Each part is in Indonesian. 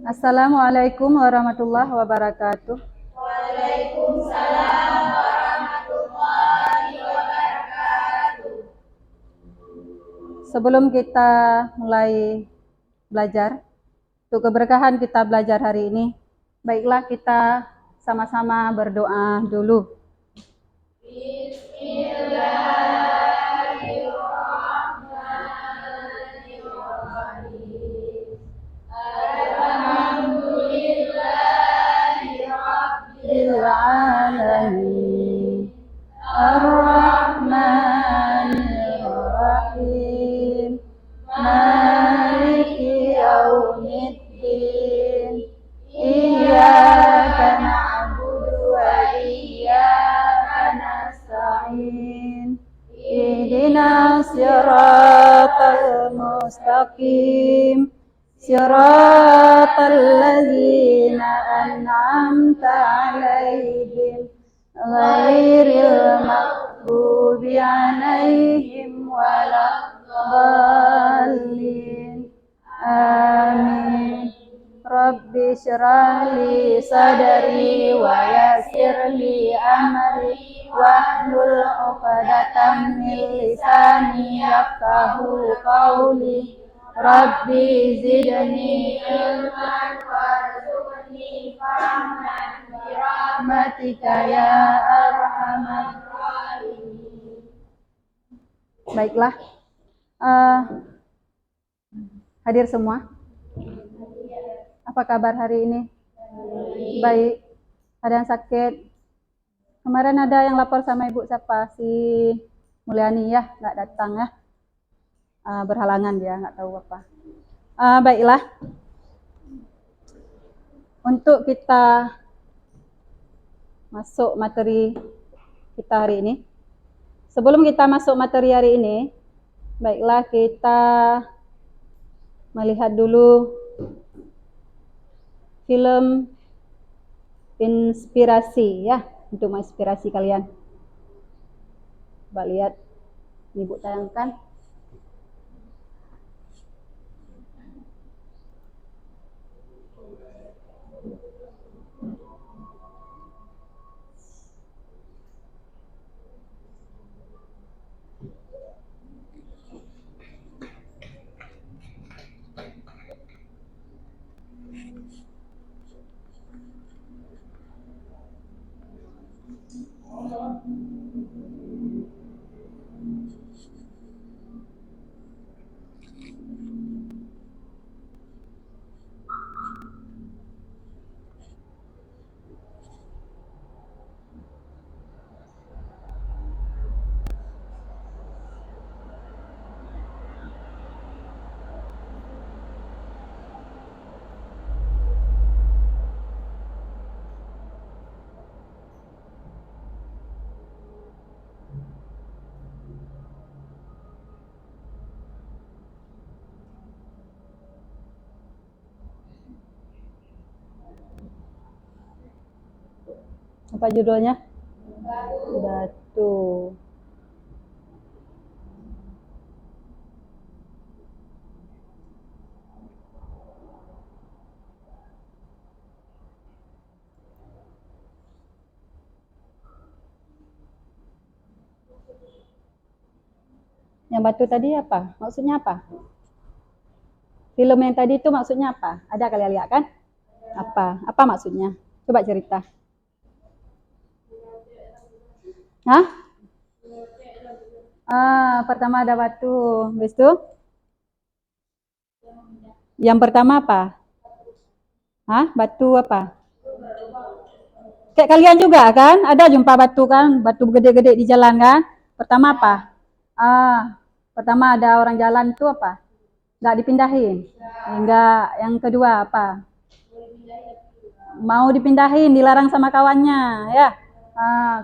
Assalamualaikum warahmatullahi wabarakatuh. Waalaikumsalam warahmatullahi wabarakatuh. Sebelum kita mulai belajar, untuk keberkahan kita belajar hari ini, baiklah kita sama-sama berdoa dulu. Bismillahirrahmanirrahim. Alhamdulillahi rabbil Alamin. Ar-Rahmanir-Rahim. Maliki yaumiddin. Iyyaka na'budu wa iyyaka nasta'in. Ihdinas siratal mustaqim. Siratal ladzina an'amta 'alaihim ghairil maghdubi 'alaihim waladdallin. Amin. Rabbi syrah li sadri wa yassir li amri wahlul 'uqdatam min lisani yafqahu qawli. Rabbi zidni ilman warzuqni fahman birahmatika ya arhamar rahimin. Baiklah, hadir semua. Apa kabar hari ini? Baik. Ada yang sakit? Kemarin ada yang lapor sama ibu siapa? Si Mulyani ya, nggak datang ya. Berhalangan dia, nggak tahu apa. Baiklah, untuk kita masuk materi kita hari ini. Sebelum kita masuk materi hari ini, baiklah kita melihat dulu film inspirasi ya, untuk menginspirasi kalian. Coba lihat, ibu tayangkan. Apa judulnya? Batu. Yang batu tadi apa? Maksudnya apa? Film yang tadi itu maksudnya apa? Ada kalian lihat kan? Apa? Apa maksudnya? Coba cerita. Hah? Pertama ada batu. Habis itu? Yang pertama apa? Hah? Batu apa? Kayak kalian juga kan? Ada jumpa batu kan? Batu gede-gede di jalan kan? Pertama apa? Pertama ada orang jalan itu apa? Nggak dipindahin. Enggak. Yang kedua apa? Mau dipindahin, dilarang sama kawannya, ya.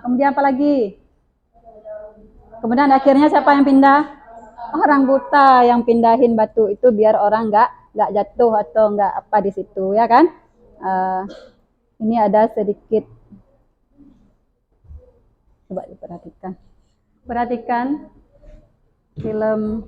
Kemudian apa lagi? Kemudian akhirnya siapa yang pindah? Orang buta yang pindahin batu itu biar orang nggak jatuh atau nggak apa di situ, ya kan? Ini ada sedikit, coba diperhatikan. Perhatikan film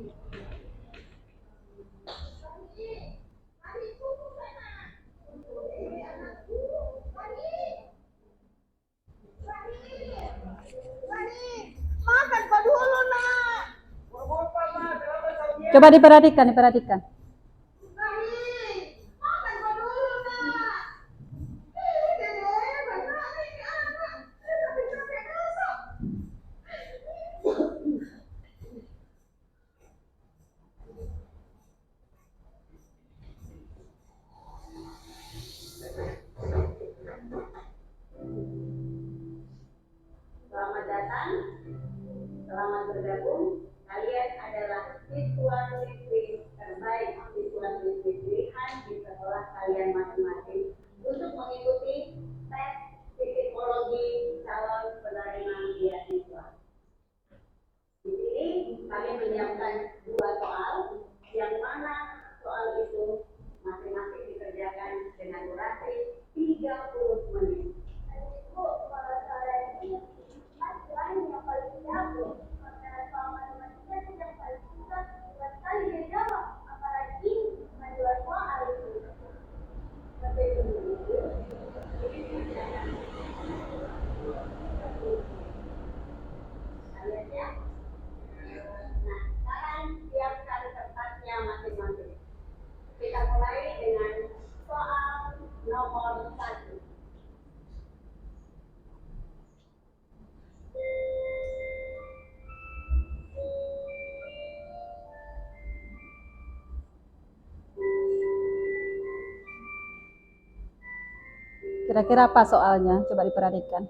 Coba diperhatikan, diperhatikan. Selamat datang, selamat bergabung. Kalian adalah siswa-siswi terbaik, siswa-siswi pilihan di sekolah kalian masing-masing untuk mengikuti tes psikologi calon penerima beasiswa. Di sini kami menyiapkan 2 soal, yang mana soal itu masing-masing dikerjakan dengan durasi 30 menit. Bu, kalau soal ini Mas lain yang paling jago, karena soal matematika itu yang paling susah, buat sekali dia jawab, apalagi menjual soal itu. Sampai dulu. Kalian siap? Nah, sekarang siapkan kertasnya masing-masing. Kita mulai dengan soal nomor 1. Kira-kira apa soalnya? Coba diperhatikan.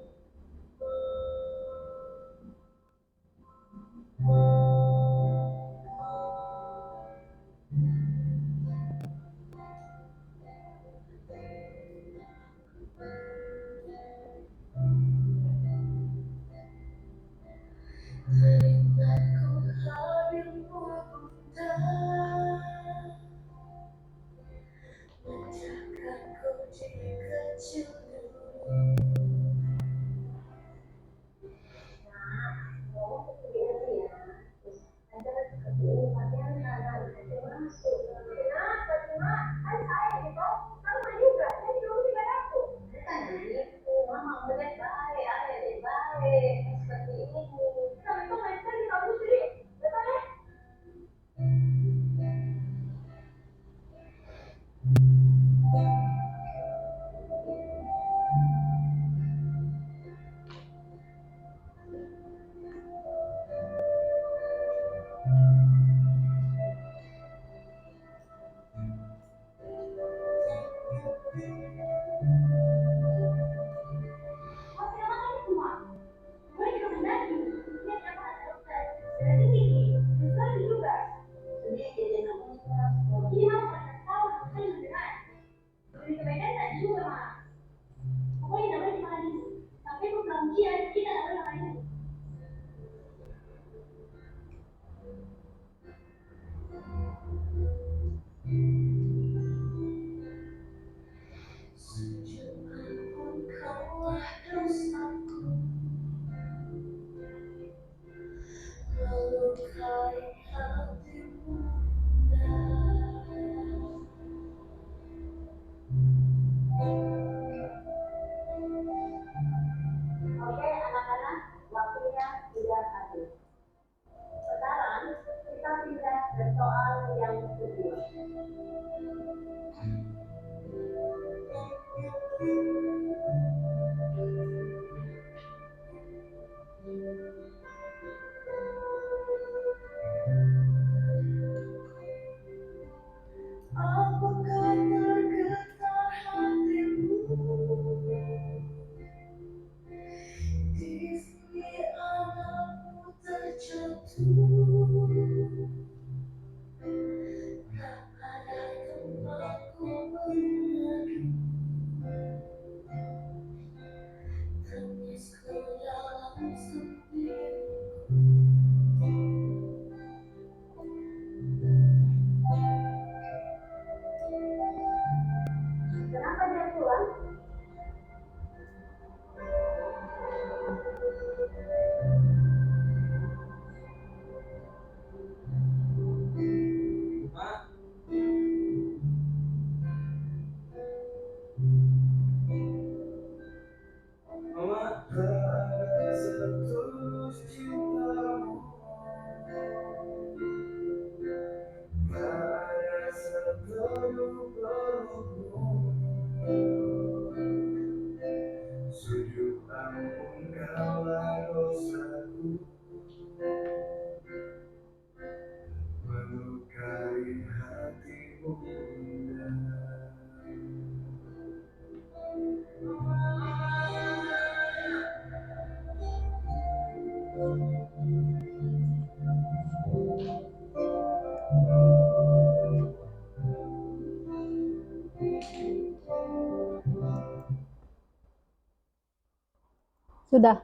Sudah.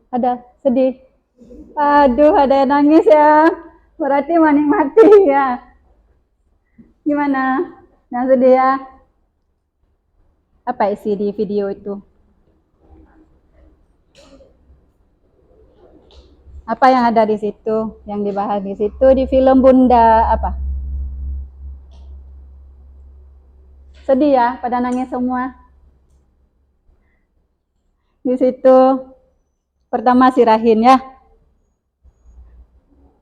Ada sedih. Aduh, ada yang nangis ya. Berarti menikmati ya. Gimana? Yang sedih ya. Apa isi di video itu? Apa yang ada di situ? Yang dibahas di situ di film Bunda apa? Sedih ya, pada nangis semua. Di situ pertama si Rahin ya.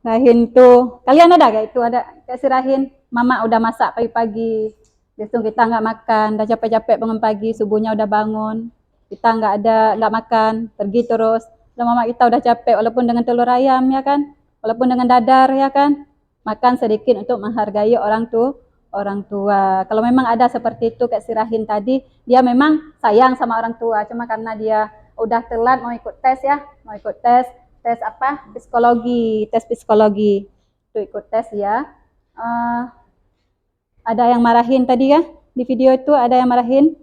Rahin tuh, kalian ada gak itu? Ada kayak si Rahin, mama udah masak pagi-pagi, besok kita nggak makan, udah capek-capek bangun pagi, subuhnya udah bangun, kita nggak makan, pergi terus. Dan mama kita udah capek, walaupun dengan telur ayam ya kan, walaupun dengan dadar ya kan, makan sedikit untuk menghargai orang tua. Kalau memang ada seperti itu kayak si Rahin tadi, dia memang sayang sama orang tua, cuma karena dia udah telat mau ikut tes ya, mau ikut tes apa? Tes psikologi. Itu ikut tes ya. Ada yang marahin tadi ya? Di video itu ada yang marahin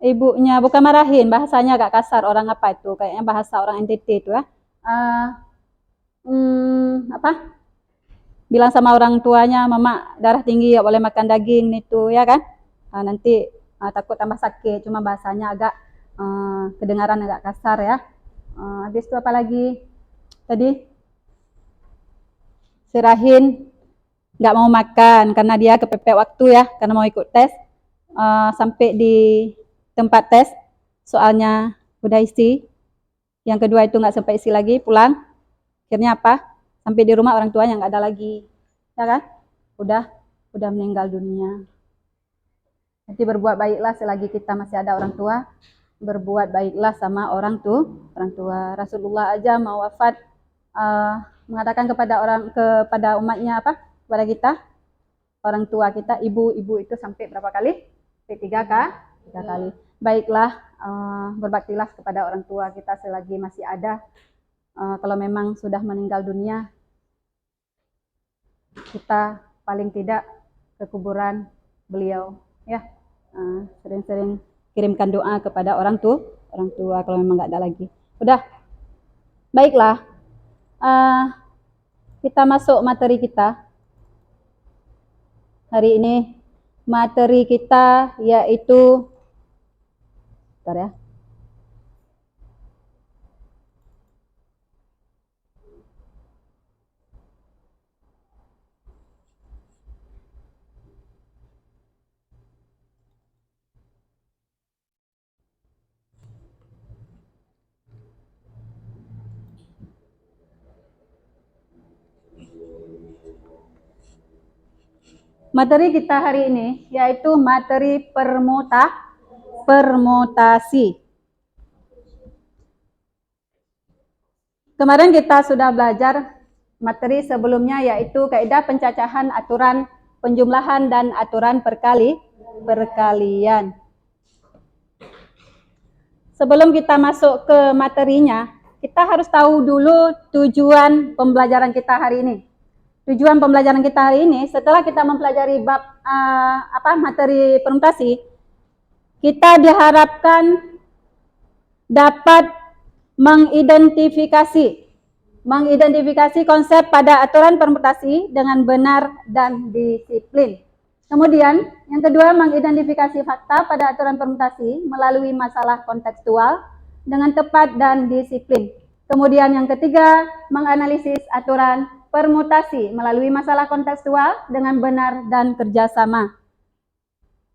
ibunya, bukan marahin, bahasanya agak kasar, orang apa itu? Kayaknya bahasa orang NTT itu ya. Apa? Bilang sama orang tuanya, mama darah tinggi, gak boleh makan daging itu ya kan? Nanti takut tambah sakit, cuma bahasanya agak kedengaran agak kasar ya. Habis itu apa lagi? Tadi si Rahin nggak mau makan karena dia kepepet waktu ya, karena mau ikut tes. Sampai di tempat tes soalnya udah isi, yang kedua itu nggak sampai isi lagi, pulang. Akhirnya apa? Sampai di rumah orang tuanya nggak ada lagi, ya kan? Udah meninggal dunia. Nanti berbuat baiklah selagi kita masih ada orang tua, berbuat baiklah sama orang tua. Rasulullah aja mau wafat mengatakan kepada umatnya apa? Kepada kita, orang tua kita, ibu itu sampai berapa kali? Tiga kali. Baiklah, berbaktilah kepada orang tua kita selagi masih ada. Kalau memang sudah meninggal dunia, kita paling tidak ke kuburan beliau ya. Sering-sering kirimkan doa kepada orang tua kalau memang nggak ada lagi. Udah, baiklah. Kita masuk materi kita hari ini. Materi kita yaitu, bentar ya. Materi kita hari ini yaitu materi permutasi. Kemarin kita sudah belajar materi sebelumnya yaitu kaidah pencacahan, aturan penjumlahan, dan aturan perkalian. Sebelum kita masuk ke materinya, kita harus tahu dulu tujuan pembelajaran kita hari ini. Tujuan pembelajaran kita hari ini, setelah kita mempelajari bab materi permutasi, kita diharapkan dapat mengidentifikasi konsep pada aturan permutasi dengan benar dan disiplin. Kemudian, yang kedua, mengidentifikasi fakta pada aturan permutasi melalui masalah kontekstual dengan tepat dan disiplin. Kemudian yang ketiga, menganalisis aturan permutasi melalui masalah kontekstual dengan benar dan kerjasama.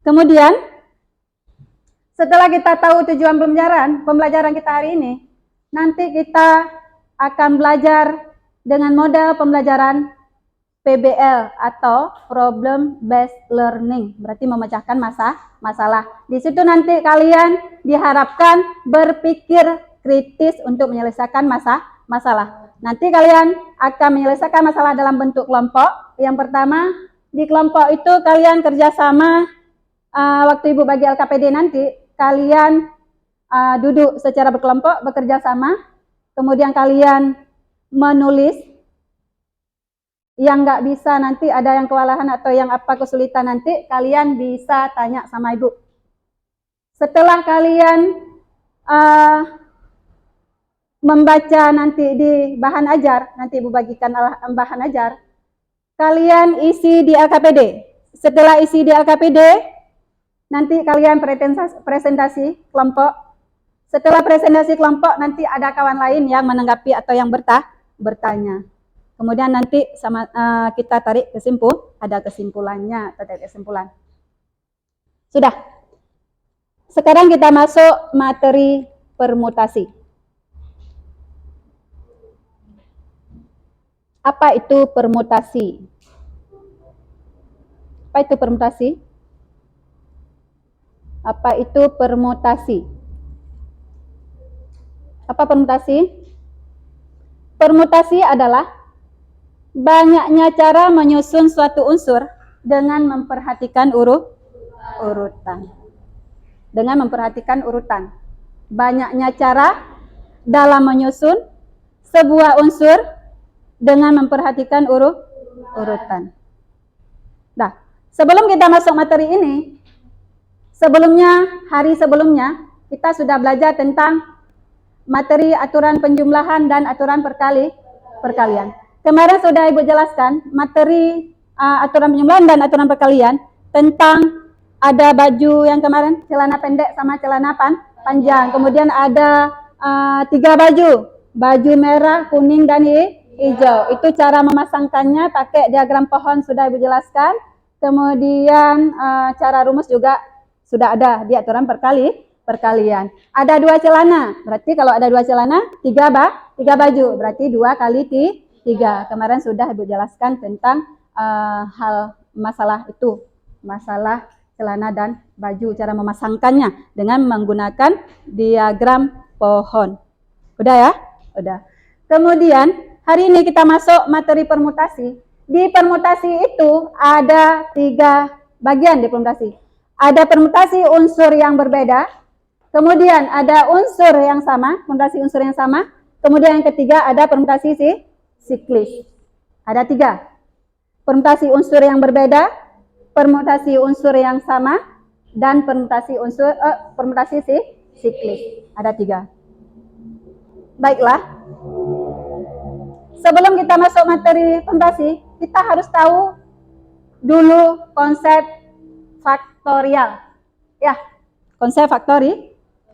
Kemudian, setelah kita tahu tujuan pembelajaran kita hari ini, nanti kita akan belajar dengan model pembelajaran PBL atau Problem Based Learning, berarti memecahkan masalah. Di situ nanti kalian diharapkan berpikir kritis untuk menyelesaikan masalah. Nanti kalian akan menyelesaikan masalah dalam bentuk kelompok. Yang pertama, di kelompok itu kalian kerjasama. Waktu Ibu bagi LKPD nanti, kalian duduk secara berkelompok, bekerja sama. Kemudian kalian menulis. Yang nggak bisa nanti ada yang kewalahan atau yang apa kesulitan nanti, kalian bisa tanya sama Ibu. Setelah kalian membaca nanti di bahan ajar, nanti Ibu bagikan bahan ajar, kalian isi di LKPD. Setelah isi di LKPD, nanti kalian presentasi kelompok. Setelah presentasi kelompok, nanti ada kawan lain yang menanggapi atau yang bertanya. Kemudian nanti sama kita tarik ada kesimpulannya atau tarik kesimpulan. Sudah. Sekarang kita masuk materi permutasi. Apa itu permutasi? Apa itu permutasi? Apa itu permutasi? Apa permutasi? Permutasi adalah banyaknya cara menyusun suatu unsur dengan memperhatikan urutan. Dengan memperhatikan urutan. Banyaknya cara dalam menyusun sebuah unsur dengan memperhatikan urutan. Nah, sebelum kita masuk materi ini, hari sebelumnya, kita sudah belajar tentang materi aturan penjumlahan dan aturan perkalian. Kemarin sudah Ibu jelaskan materi aturan penjumlahan dan aturan perkalian tentang ada baju yang kemarin celana pendek sama celana panjang. Kemudian ada 3 baju merah, kuning dan hijau. Itu cara memasangkannya pakai diagram pohon sudah Ibu jelaskan. Kemudian cara rumus juga sudah ada di aturan perkalian. Ada 2 celana, berarti kalau ada 2 celana, 3 baju, berarti 2 kali 3. Kemarin sudah Ibu jelaskan tentang masalah itu, masalah celana dan baju, cara memasangkannya dengan menggunakan diagram pohon. Udah ya? Udah. Kemudian hari ini kita masuk materi permutasi. Di permutasi itu ada 3 bagian di permutasi. Ada permutasi unsur yang berbeda, kemudian ada unsur yang sama, permutasi unsur yang sama, kemudian yang ketiga ada permutasi siklis. Ada 3. Permutasi unsur yang berbeda, permutasi unsur yang sama, dan permutasi siklis. Ada 3. Baiklah. Sebelum kita masuk materi permutasi, kita harus tahu dulu konsep faktorial. Ya, konsep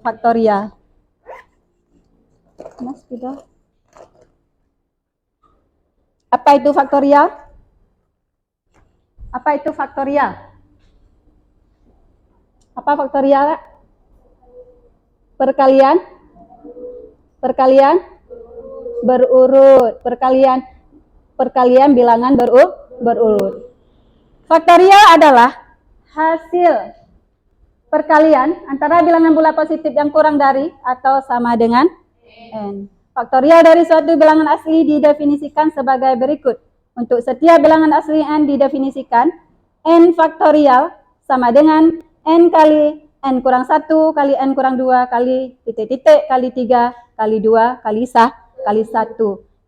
faktorial. Mas, tidak. Apa itu faktorial? Apa itu faktorial? Apa faktorial? Perkalian berurut. Perkalian bilangan berurut. Faktorial adalah hasil perkalian antara bilangan bulat positif yang kurang dari atau sama dengan n. Faktorial dari suatu bilangan asli didefinisikan sebagai berikut. Untuk setiap bilangan asli n didefinisikan, n faktorial sama dengan n kali n kurang 1 kali n kurang 2 kali titik-titik kali 3 kali 2 kali 1.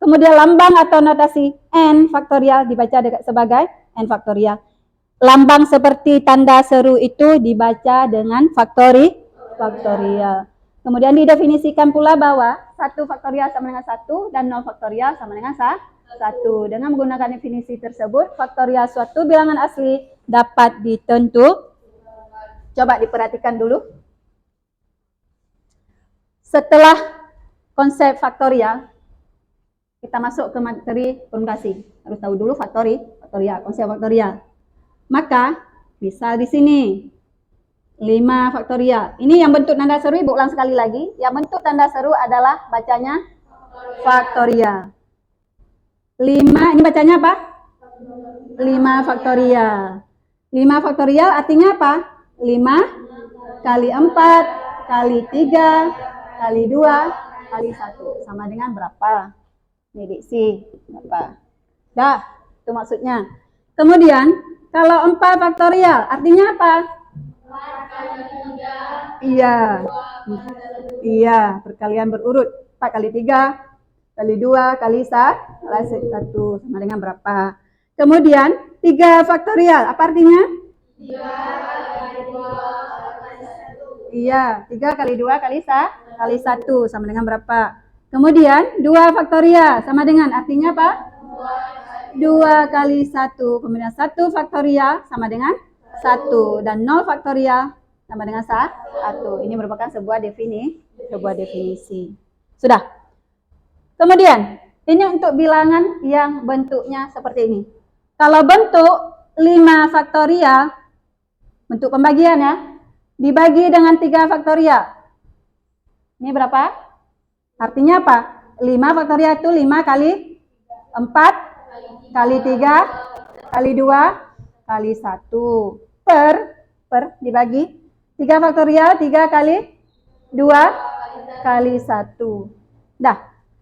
Kemudian lambang atau notasi n faktorial dibaca sebagai n faktorial. Lambang seperti tanda seru itu dibaca dengan faktorial. Kemudian didefinisikan pula bahwa 1 faktorial sama dengan 1 dan 0 faktorial sama dengan 1. Dengan menggunakan definisi tersebut, faktorial suatu bilangan asli dapat ditentukan. Coba diperhatikan dulu. Setelah konsep faktorial, kita masuk ke materi permutasi. Harus tahu dulu faktorial, konsep faktorial. Maka, misal di sini 5 faktorial. Ini yang bentuk tanda seru, Ibu ulang sekali lagi. Yang bentuk tanda seru adalah bacanya faktorial. 5, ini bacanya apa? 5 faktorial. 5 faktorial artinya apa? 5 kali 4 kali 3 kali 2 kali 1. Sama dengan berapa? Ini diksi. Berapa? Dah, itu maksudnya. Kemudian, kalau 4 faktorial artinya apa? 4 kali 3. Iya, perkalian berurut. 4 kali 3 kali 2 kali 1 sama dengan berapa? Kemudian 3 faktorial, apa artinya? 3 kali 2 kali 1. Iya, 3 kali 2 kali 1 sama dengan berapa? Kemudian 2 faktorial sama dengan artinya apa? 2 kali 1. Kemudian 1 faktorial sama dengan 1 dan 0 faktorial sama dengan 1. Ini merupakan sebuah definisi. Sudah. Kemudian ini untuk bilangan yang bentuknya seperti ini. Kalau bentuk 5 faktorial, bentuk pembagian ya, dibagi dengan 3 faktorial. Ini berapa? Artinya apa? 5 faktorial itu 5 kali 4 kali 3 kali 2 kali 1 per dibagi 3 faktorial 3 kali 2 kali 1. Dah,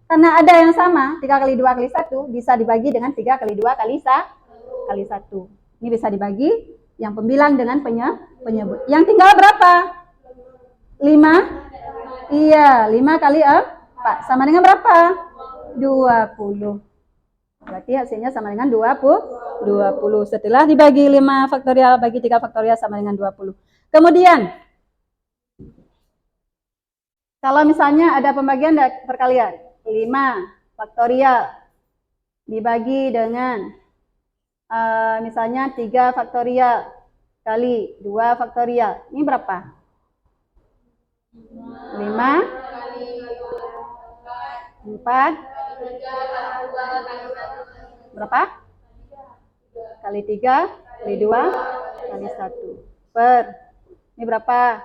karena ada yang sama 3 kali 2 kali 1 bisa dibagi dengan 3 kali 2 kali 1. Ini bisa dibagi yang pembilang dengan penyebut. Yang tinggal berapa? 5? Iya, 5 kali 4 sama dengan berapa? 20. Berarti hasilnya sama dengan 20. Setelah dibagi 5 faktorial bagi 3 faktorial sama dengan 20. Kemudian, kalau misalnya ada pembagian perkalian, 5 faktorial dibagi dengan misalnya 3 faktorial kali 2 faktorial. Ini berapa? 5 4 berapa? Kali 3 kali 2 kali 1 per ini berapa?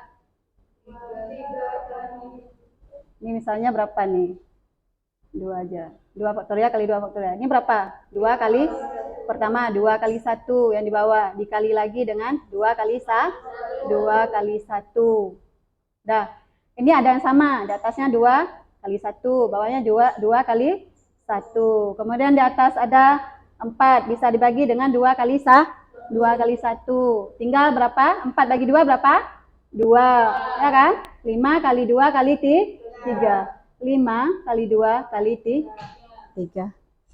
Ini misalnya berapa nih? 2 aja. 2 faktorial kali 2 faktorial. Ini berapa? 2 kali pertama 2 kali 1 yang di bawah dikali lagi dengan 2 kali 1. Dah. Ini ada yang sama, di atasnya 2 kali 1, bawahnya 2 kali 1. Kemudian di atas ada 4, bisa dibagi dengan 2 kali 1. Tinggal berapa? 4 bagi 2 berapa? 2, ya kan? 5 kali 2 kali 3. 5 kali 2 kali 3.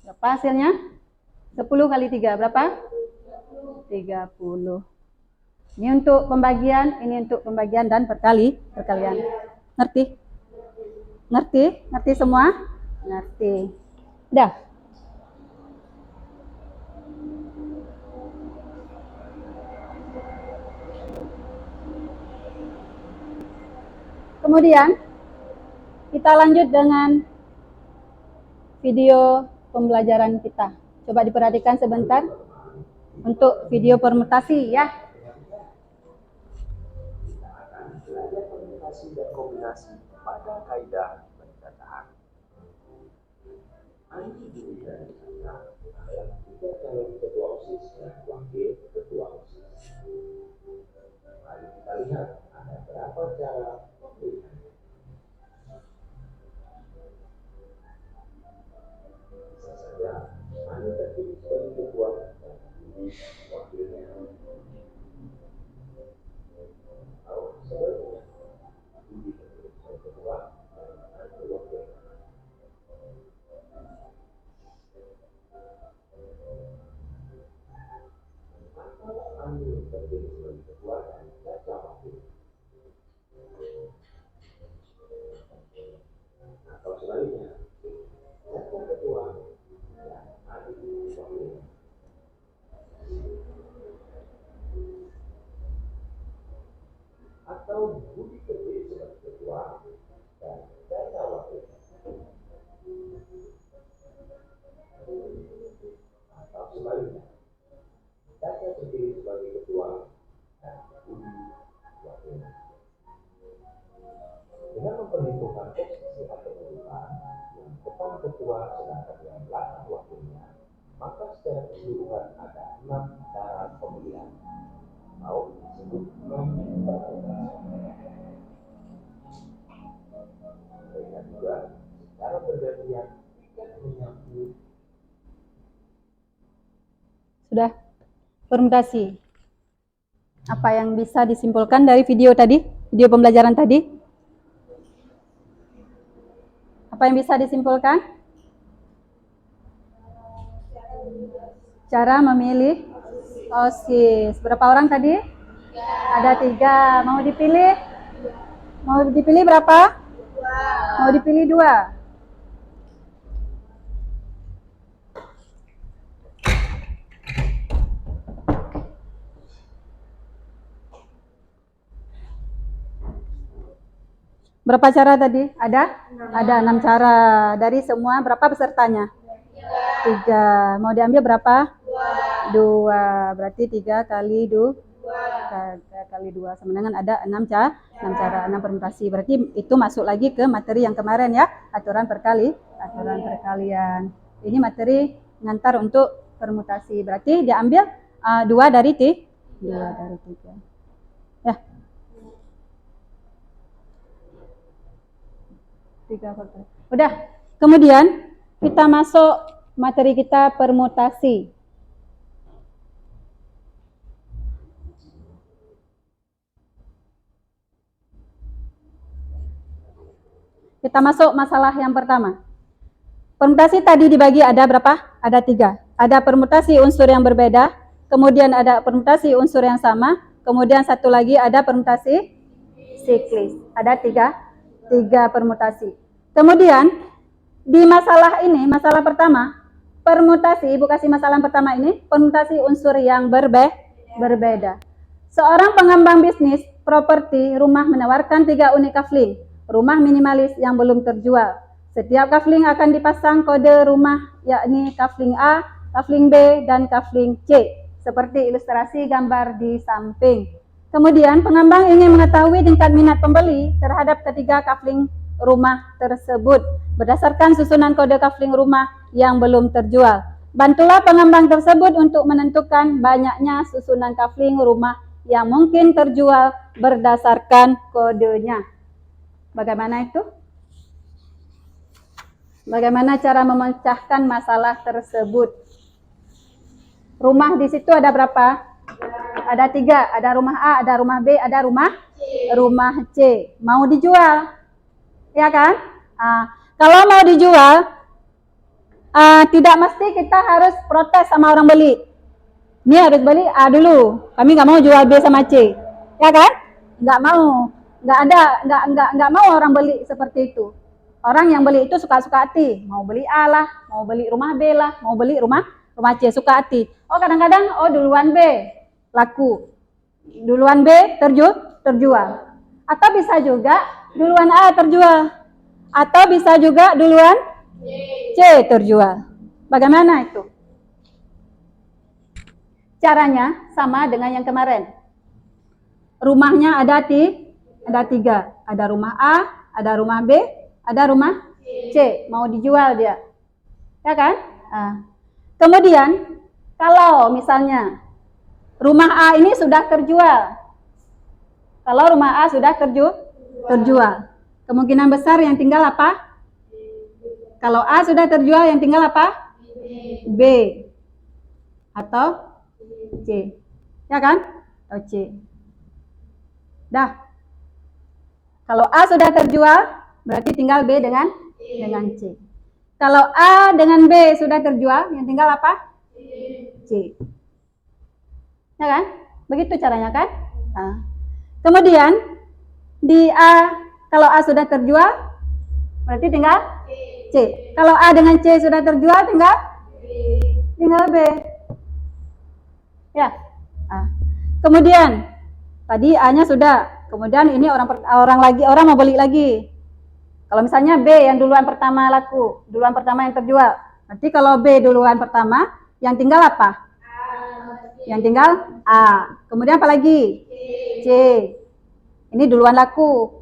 Berapa hasilnya? 10 kali 3 berapa? 30. Ini untuk pembagian, ini untuk pembagian dan perkalian. Ngerti? Ngerti semua? Ngerti. Udah. Kemudian kita lanjut dengan video pembelajaran kita. Coba diperhatikan sebentar untuk video permutasi ya. Permutasi dan kombinasi pada kaidah pendataan. Ini diberikan adalah 3 calon ketua OSIS dan wakil ketua OSIS. Mari kita lihat ada berapa cara pemilihannya. Bisa saja Manu terpilih sebagai ketua dan pilih wakilnya. Atau sebaliknya, Budi terpilih sebagai ketua dan Manu wakilnya. Manu terpilih sebagai ketua dan Caca wakil. Atau sebaliknya, Caca ketua dan Adi wakil. Atau Budi terpilih sebagai ketua dan Caca wakil. Atau sebaliknya, Caca terpilih sebagai ketua dan Budi wakilnya. Dengan memperhitungkan posisi atau urutan yang depan ketua sedangkan yang belakang wakilnya, maka secara keseluruhan ada 6 cara pemilihan. Mau disebut 6 permutasi. Mereka juga secara bergantian tidak menyambut. Sudah permutasi. Apa yang bisa disimpulkan dari video tadi? Video pembelajaran tadi? Apa yang bisa disimpulkan? Cara memilih OSIS. Berapa orang tadi? Ada 3. Mau dipilih? Mau dipilih berapa? 2. Mau dipilih 2. Berapa cara tadi? Ada 6 cara. Dari semua berapa pesertanya? 3. Mau diambil berapa? 2. Berarti 3 kali 2 sama dengan ada 6 cara, 6 permutasi. Berarti itu masuk lagi ke materi yang kemarin ya, aturan perkalian. Ini materi ngantar untuk permutasi. Berarti diambil 2 dari 3. Ya. 3 faktor. Udah. Kemudian kita masuk materi kita permutasi. Kita masuk masalah yang pertama. Permutasi tadi dibagi ada berapa? Ada 3. Ada permutasi unsur yang berbeda, kemudian ada permutasi unsur yang sama, kemudian satu lagi ada permutasi siklis. Ada 3 permutasi. Kemudian di masalah ini, masalah pertama, permutasi, Ibu kasih masalah pertama ini, permutasi unsur yang berbeda. Seorang pengembang bisnis properti rumah menawarkan 3 unit kafling, rumah minimalis yang belum terjual. Setiap kafling akan dipasang kode rumah, yakni kafling A, kafling B, dan kafling C, seperti ilustrasi gambar di samping. Kemudian pengembang ingin mengetahui tingkat minat pembeli terhadap ketiga kafling rumah tersebut berdasarkan susunan kode kafling rumah yang belum terjual. Bantulah pengembang tersebut untuk menentukan banyaknya susunan kafling rumah yang mungkin terjual berdasarkan kodenya. Bagaimana itu? Bagaimana cara memecahkan masalah tersebut? Rumah di situ ada berapa? Ada 3. Ada rumah A, ada rumah B, ada rumah C. Mau dijual, ya kan? Kalau mau dijual, tidak mesti kita harus protes sama orang beli. Ini harus beli A dulu. Kami nggak mau jual B sama C, ya kan? Nggak mau. Nggak mau orang beli seperti itu. Orang yang beli itu suka-suka hati. Mau beli A lah, mau beli rumah B lah, mau beli rumah C, suka hati. Oh kadang-kadang, duluan B laku. Duluan B terjual. Atau bisa juga duluan A terjual. Atau bisa juga duluan C terjual. Bagaimana itu? Caranya sama dengan yang kemarin. Rumahnya ada 3. Ada rumah A, ada rumah B, ada rumah C. Mau dijual dia, ya kan? Kemudian kalau misalnya rumah A ini sudah terjual, kalau rumah A sudah terjual, kemungkinan besar yang tinggal apa? Kalau A sudah terjual, yang tinggal apa? B atau C, ya kan? Atau C. Dah. Kalau A sudah terjual, berarti tinggal B dengan C. Kalau A dengan B sudah terjual, yang tinggal apa? C. Ya kan? Begitu caranya kan? Kemudian di A, kalau A sudah terjual, berarti tinggal C. Kalau A dengan C sudah terjual, tinggal B. Ya. Kemudian tadi A-nya sudah. Kemudian ini orang mau beli lagi. Kalau misalnya B yang duluan pertama laku, duluan pertama yang terjual. Nanti kalau B duluan pertama, yang tinggal apa? Yang tinggal A. Kemudian apa lagi? C. Ini duluan laku.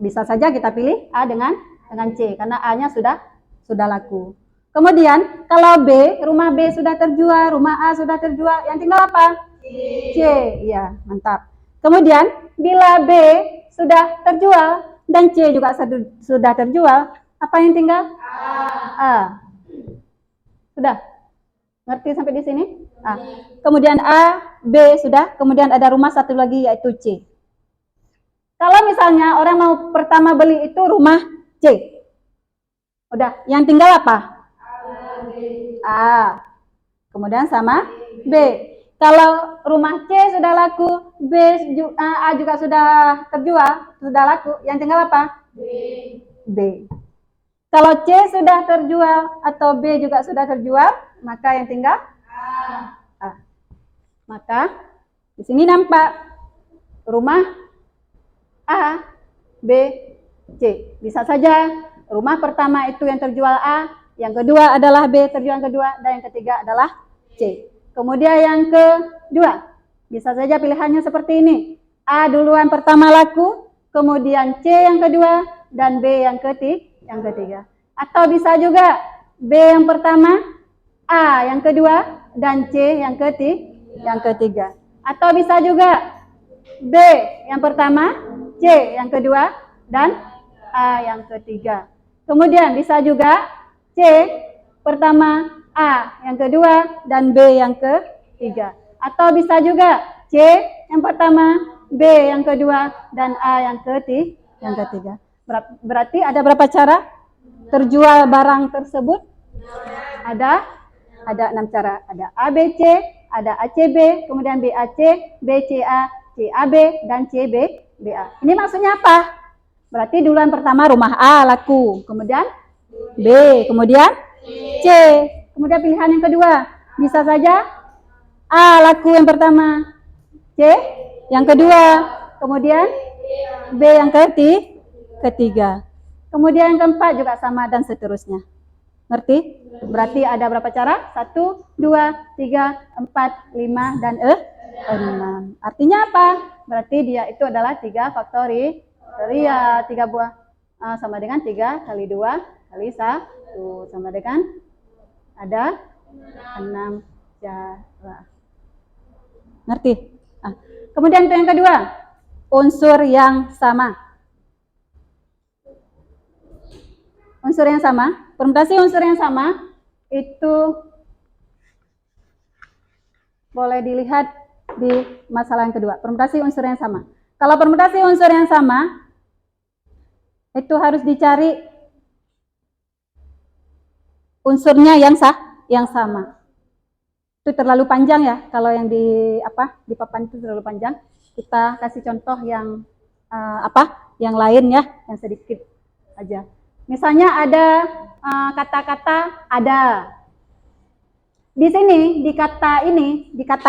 Bisa saja kita pilih A dengan C karena A-nya sudah laku. Kemudian kalau B, rumah B sudah terjual, rumah A sudah terjual, yang tinggal apa? C. Iya, mantap. Kemudian bila B sudah terjual dan C juga sudah terjual, apa yang tinggal? A. Sudah? Ngerti sampai di sini? Kemudian A, B sudah, kemudian ada rumah satu lagi yaitu C. Kalau misalnya orang mau pertama beli itu rumah C. Udah, yang tinggal apa? A. Kemudian sama B. Kalau rumah C sudah laku, A juga sudah terjual, sudah laku, yang tinggal apa? B. Kalau C sudah terjual atau B juga sudah terjual, maka yang tinggal A. Maka di sini nampak rumah A, B, C. Bisa saja rumah pertama itu yang terjual A, yang kedua adalah B terjual yang kedua, dan yang ketiga adalah C. Kemudian yang kedua, bisa saja pilihannya seperti ini. A duluan pertama laku, kemudian C yang kedua, dan B yang ketiga. Atau bisa juga B yang pertama, A yang kedua, dan C yang ketiga. Atau bisa juga B yang pertama, C yang kedua, dan A yang ketiga. Kemudian bisa juga C pertama, A yang kedua, dan B yang ketiga. Atau bisa juga C yang pertama, B yang kedua, dan A yang ketiga. Berarti ada berapa cara terjual barang tersebut? Ada 6 cara. Ada ABC, ada ACB, kemudian BAC, BCA, CAB, dan CBA. Ini maksudnya apa? Berarti duluan pertama rumah A laku, kemudian B, kemudian C. Kemudian pilihan yang kedua, bisa saja A laku yang pertama, C yang kedua, kemudian B yang ketiga. Kemudian yang keempat juga sama dan seterusnya. Ngerti? Berarti ada berapa cara? 1, 2, 3, 4, 5, dan 6. Artinya apa? Berarti dia itu adalah 3 faktorial. 3 buah sama dengan 3 kali 2 kali 1 sama dengan ada 6 cara. Ngerti? Kemudian yang kedua, unsur yang sama. Unsur yang sama, permutasi unsur yang sama itu boleh dilihat di masalah yang kedua. Permutasi unsur yang sama. Kalau permutasi unsur yang sama itu harus dicari unsurnya yang sama. Itu terlalu panjang ya. Kalau yang di papan itu terlalu panjang. Kita kasih contoh yang yang lain ya, yang sedikit aja. Misalnya ada kata-kata ada. Di sini, di kata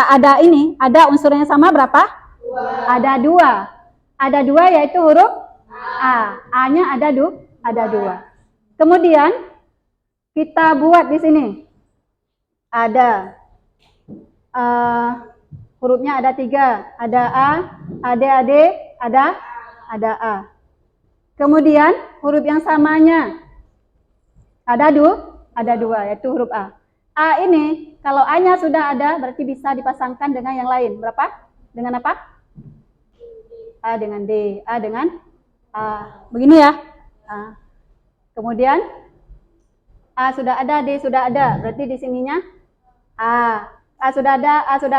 ada ini, ada unsur yang sama berapa? 2. Ada 2. Ada 2 yaitu huruf A. A-nya ada 2. Kemudian, kita buat di sini. Ada. Hurufnya ada 3. Ada A, AD, ada A. Kemudian huruf yang samanya ada 2 yaitu huruf A. A ini kalau A-nya sudah ada berarti bisa dipasangkan dengan yang lain. Berapa? Dengan apa? A dengan D, A dengan A. Begini ya. Kemudian A sudah ada, D sudah ada. Berarti di sininya A. A sudah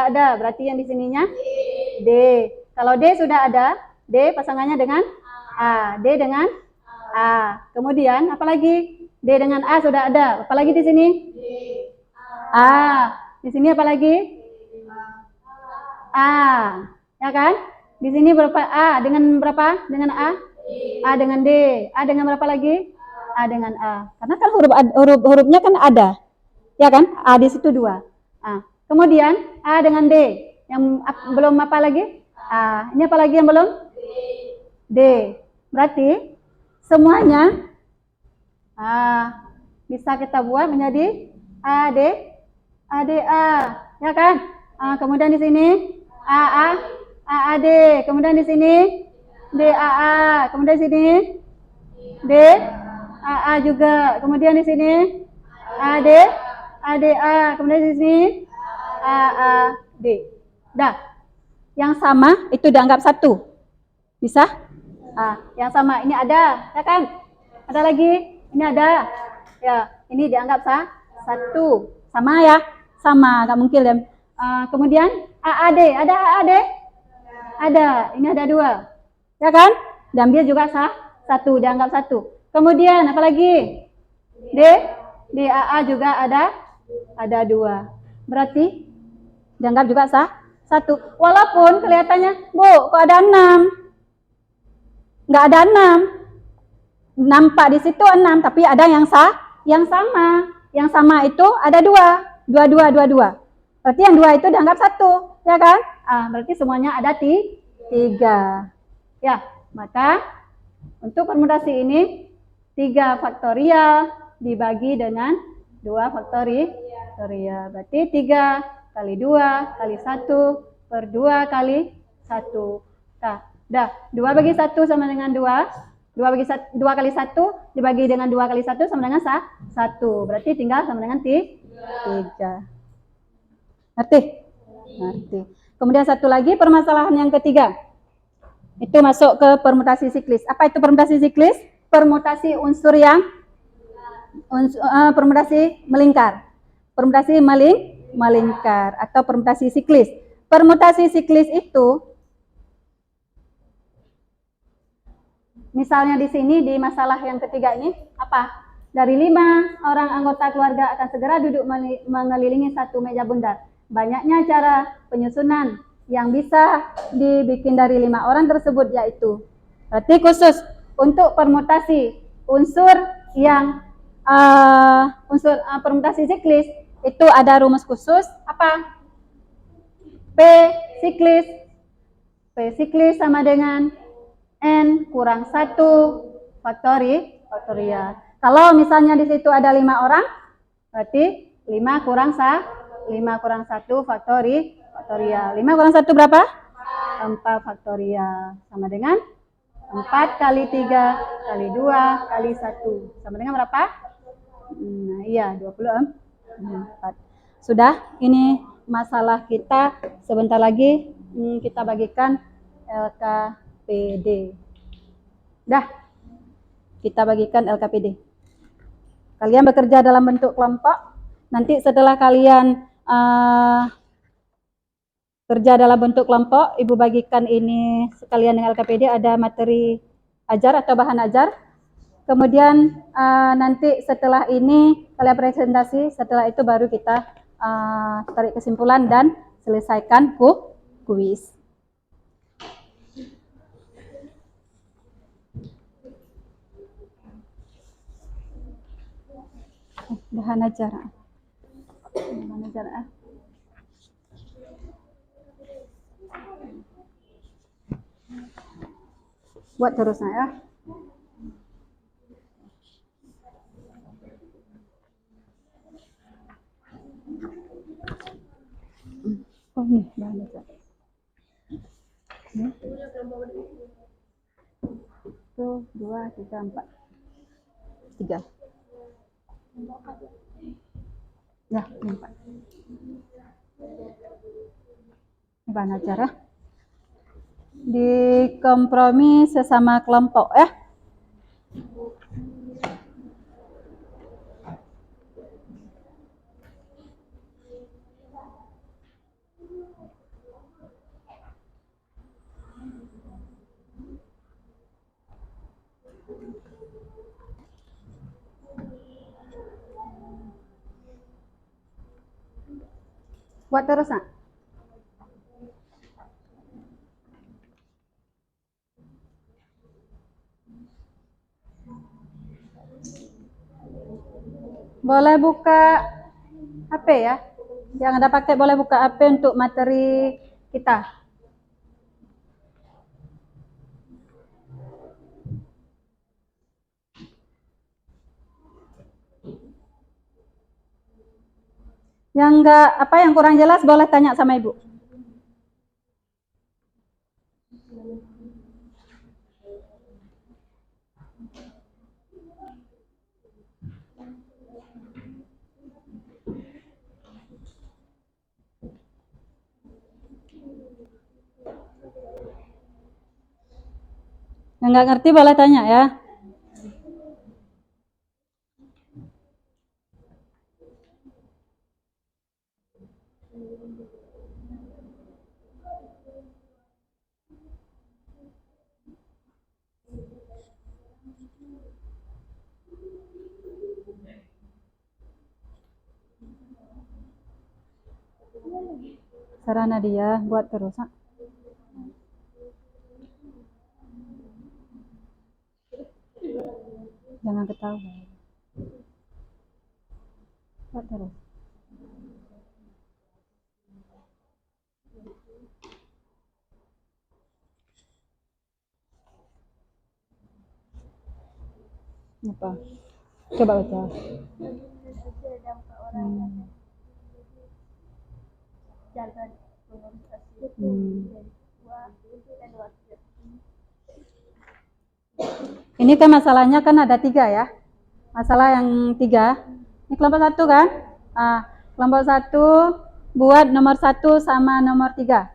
ada. Berarti yang di sininya D. Kalau D sudah ada, D pasangannya dengan A, D dengan A. Kemudian apa lagi? D dengan A sudah ada. Apa lagi di sini? A. Di sini apa lagi? A. Ya kan? Di sini berapa? A dengan berapa? Dengan A? A dengan D. A dengan berapa lagi? A dengan A. Karena kan hurufnya kan ada. Ya kan? A di situ 2. Kemudian A dengan D. Yang belum apa lagi? A. Ini apa lagi yang belum? D. Berarti semuanya bisa kita buat menjadi AD, ADA, ya kan? Kemudian di sini AA, AAD, kemudian di sini DAA, kemudian di sini DAA juga, kemudian di sini AD, ADA, kemudian di sini AAD. Dah, yang sama itu dianggap 1. Bisa? Yang sama ini ada, ya kan? Ada lagi, ini ada. Ya, ini dianggap 1. Sama ya? Sama, nggak mungkin ya. Kemudian AAD, ada AAD? Ada, ini ada 2. Ya kan? Dan dia juga 1, dianggap 1. Kemudian apa lagi? DAA juga ada 2. Berarti dianggap juga 1. Walaupun kelihatannya, Bu, kok ada 6? Nggak ada 6. Nampak di situ 6, tapi ada yang sama. Yang sama itu ada 2. 2. Berarti yang 2 itu dianggap 1, ya kan? Berarti semuanya ada 3. Ya, maka Untuk permutasi ini 3 faktorial dibagi dengan 2 faktorial. Berarti 3 kali 2 kali 1 per 2 kali 1. Nah, dah. 2 bagi 1 sama dengan 2. 2 kali 1 dibagi dengan 2 kali 1 sama dengan 1. Berarti tinggal sama dengan 3. Ngerti? Ngerti. Kemudian satu lagi permasalahan yang ketiga. Itu masuk ke permutasi siklis. Apa itu permutasi siklis? Permutasi unsur yang permutasi melingkar. Permutasi melingkar atau permutasi siklis. Permutasi siklis itu misalnya di sini di masalah yang ketiga ini apa? Dari 5 orang anggota keluarga akan segera duduk mengelilingi satu meja bundar. Banyaknya cara penyusunan yang bisa dibikin dari 5 orang tersebut yaitu. Berarti khusus untuk permutasi unsur yang permutasi siklis itu ada rumus khusus apa? P siklis sama dengan N kurang 1 faktorial. Kalau misalnya di situ ada 5 orang, berarti 5 kurang 1 faktorial. 5 kurang 1 berapa? 4 faktorial. Sama dengan 4 kali 3 kali 2 kali 1. Sama dengan berapa? Nah, iya, 24. Sudah, ini masalah kita. Sebentar lagi kita bagikan LKPD. Dah, kita bagikan LKPD. Kalian bekerja dalam bentuk kelompok. Nanti setelah kalian kerja dalam bentuk kelompok, Ibu bagikan ini sekalian dengan LKPD, ada materi ajar atau bahan ajar. Kemudian nanti setelah ini kalian presentasi, setelah itu baru kita tarik kesimpulan dan selesaikan kuis. Bahan ajar. Buat terusnya ya. Oh nih bahan ajar. Tuh 2, 3, 4. 3. Ya, 4. Bahan ajar ya. Di kompromi sesama kelompok ya. Buat terus nak. Boleh buka HP ya. Yang ada pakai boleh buka HP untuk materi kita. Yang enggak apa yang kurang jelas boleh tanya sama Ibu. Yang nggak ngerti boleh tanya ya. Sarana dia buat terus. Ha? Jangan ketawa. Buat terus. Apa? Coba baca. Ada 4 orang Hmm. jalan organisasi dua dan wakil. Ini kan masalahnya kan ada 3 ya. Masalah yang 3. Ini kelompok 1 kan? Kelompok 1 buat nomor 1 sama nomor 3.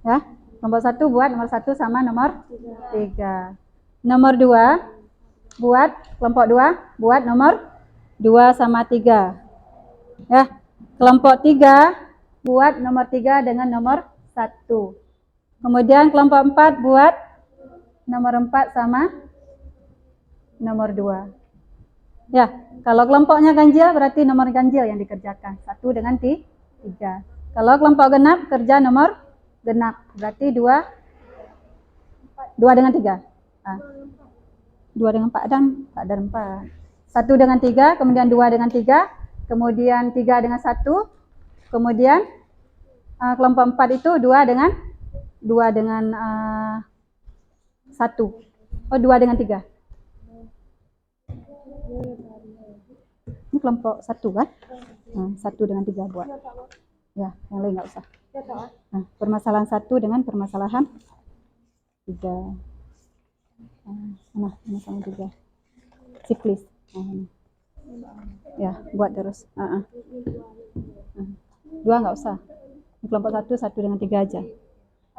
Ya, kelompok 1 buat nomor 1 sama nomor 3. Nomor 2 buat kelompok 2 buat nomor 2 sama 3. Ya, kelompok 3 buat nomor 3 dengan nomor 1. Kemudian kelompok 4 buat nomor 4 sama nomor 2. Ya, kalau kelompoknya ganjil berarti nomor ganjil yang dikerjakan. 1 dengan 3. Kalau kelompok genap kerja nomor genap. Berarti 2 dengan 3. 2 dengan 4 dan 4. 1 dengan 3, kemudian 2 dengan 3, kemudian 3 dengan 1, kemudian kelompok 4 itu 2 dengan 1. Oh, 2 dengan 3. Ini kelompok 1 kan? 1 dengan 3 buat. Ya, yang lain nggak usah. Permasalahan 1 dengan permasalahan 3. Permasalahan 3. Siklis. Ya, buat terus. 2 nggak usah. Ini kelompok 1 dengan 3 aja.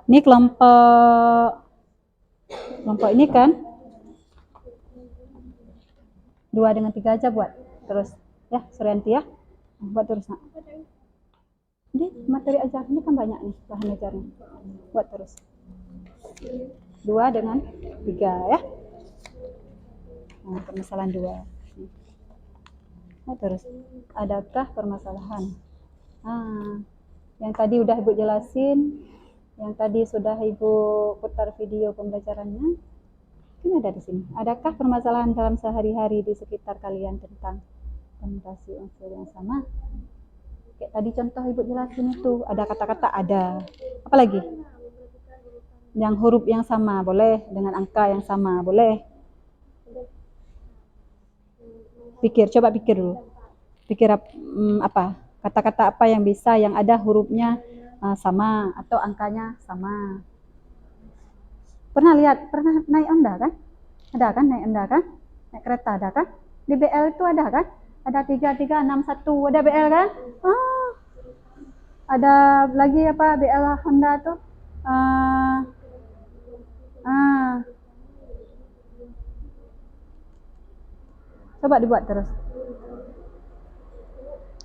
Ini kelompok ini kan 2 dengan 3 aja buat terus. Ya, Suryanti ya. Buat terus, Nak. Ini materi ajarnya kan banyak nih, bahan ajarnya. Buat terus. 2 dengan 3 ya. Permasalahan 2. Terus, adakah permasalahan? Yang tadi udah Ibu jelasin, yang tadi sudah Ibu putar video pembelajarannya, ini ada di sini. Adakah permasalahan dalam sehari-hari di sekitar kalian tentang konotasi unsur yang sama? Kayak tadi contoh Ibu jelasin itu, ada kata-kata ada. Apa lagi? Yang huruf yang sama, boleh. Dengan angka yang sama, boleh. Coba pikir dulu. Pikir apa? Kata-kata apa yang bisa, yang ada hurufnya sama atau angkanya sama. Pernah naik Honda kan? Ada kan naik Honda kan? Naik kereta ada kan? Di BL itu ada kan? Ada 3361, ada BL kan? Ada lagi apa BL Honda tuh? Coba dibuat terus.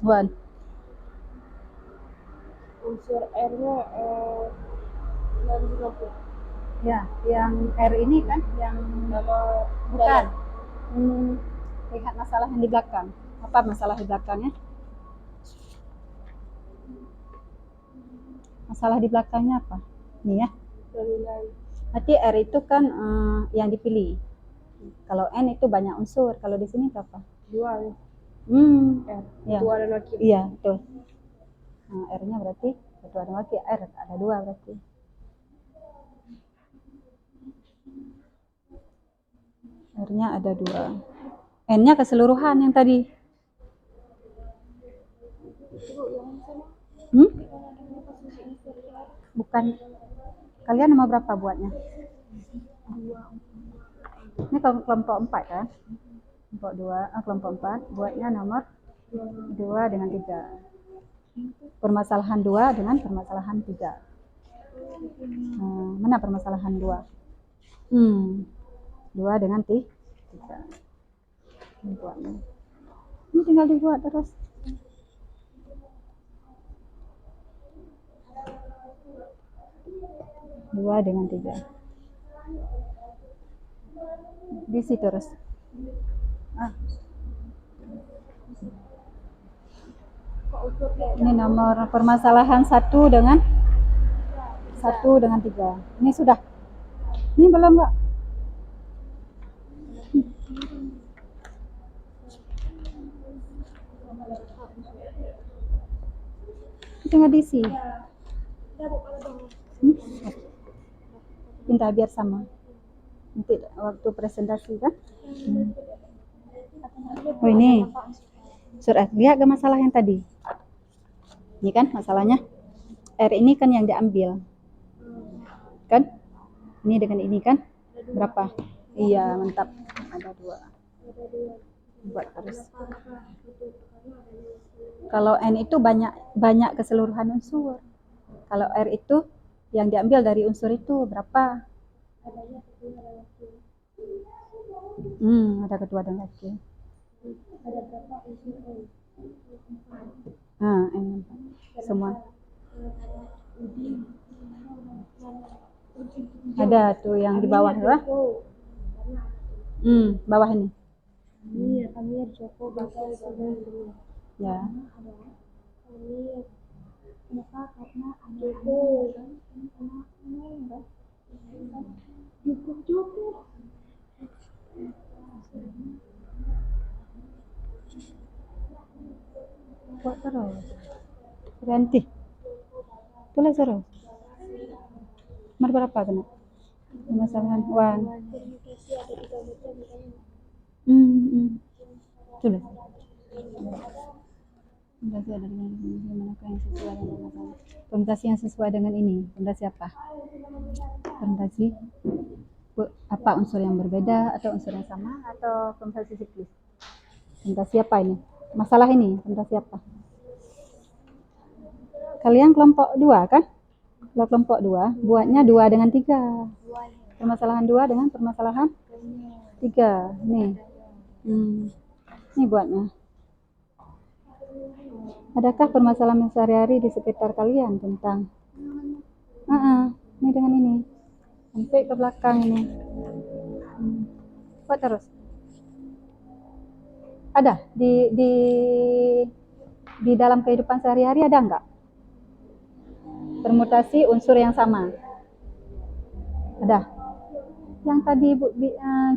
Buat. Unsur R-nya 950. Ya, yang R ini kan yang Nama bukan. Lihat masalah yang di belakang. Apa masalah di belakangnya? Masalah di belakangnya apa? Nih ya. Berarti R itu kan yang dipilih. Kalau N itu banyak unsur. Kalau di sini berapa? 2 ya. R. Ya. Ketua dan wakil. Iya, betul. R-nya berarti ketua dan wakil. R ada 2 berarti. R-nya ada 2. N-nya keseluruhan yang tadi. Bukan. Kalian nomor berapa buatnya? Ini kelompok 4 kan? Kelompok 2, kelompok 4 buatnya nomor 2 dengan 3. Permasalahan 2 dengan permasalahan 3. Mana permasalahan 2? 2 dengan 3. Ini tinggal dibuat terus. Dua dengan 3. Diisi terus. Ini nomor permasalahan 1 dengan 3. Ini sudah. Ini belum enggak? Tinggal diisi. Pindah biar sama. nanti waktu presentasi kan. Oh ini unsur R, lihat ke masalah yang tadi. Ini kan masalahnya R ini kan yang diambil kan, ini dengan ini kan berapa? Iya, mantap, ada 2. Buat terus. Kalau N itu banyak keseluruhan unsur. Kalau R itu yang diambil dari unsur itu berapa? Ada kedua dan laki. Ada berapa unsur N? N semua. Ada tuh yang di bawah ya. Bawah ini. Amir, Joko, Bakal, Sudah, Ya. Amir. Kenapa? Karena ada Joko. Joko. Buat terus. Ganti. Tulis terus. Nomor berapa kena? Permasalahan Wan. Komunikasi ada 3 macam kan? Tulis. Permutasi ada dengan manakah yang sesuai dengan masalah? Permutasi yang sesuai dengan ini. Permutasi apa? Permutasi apa, unsur yang berbeda atau unsur yang sama atau permutasi siklis? Permutasi apa ini? Masalah ini permutasi apa? Kalian kelompok 2 kan? Kalau kelompok 2 buatnya 2 dengan 3. Permasalahan 2 dengan permasalahan 3. Nih. Ini buatnya. Adakah permasalahan sehari-hari di sekitar kalian tentang ini dengan ini sampai ke belakang ini. Buat terus. Ada di dalam kehidupan sehari-hari ada enggak permutasi unsur yang sama? Ada. Yang tadi Bu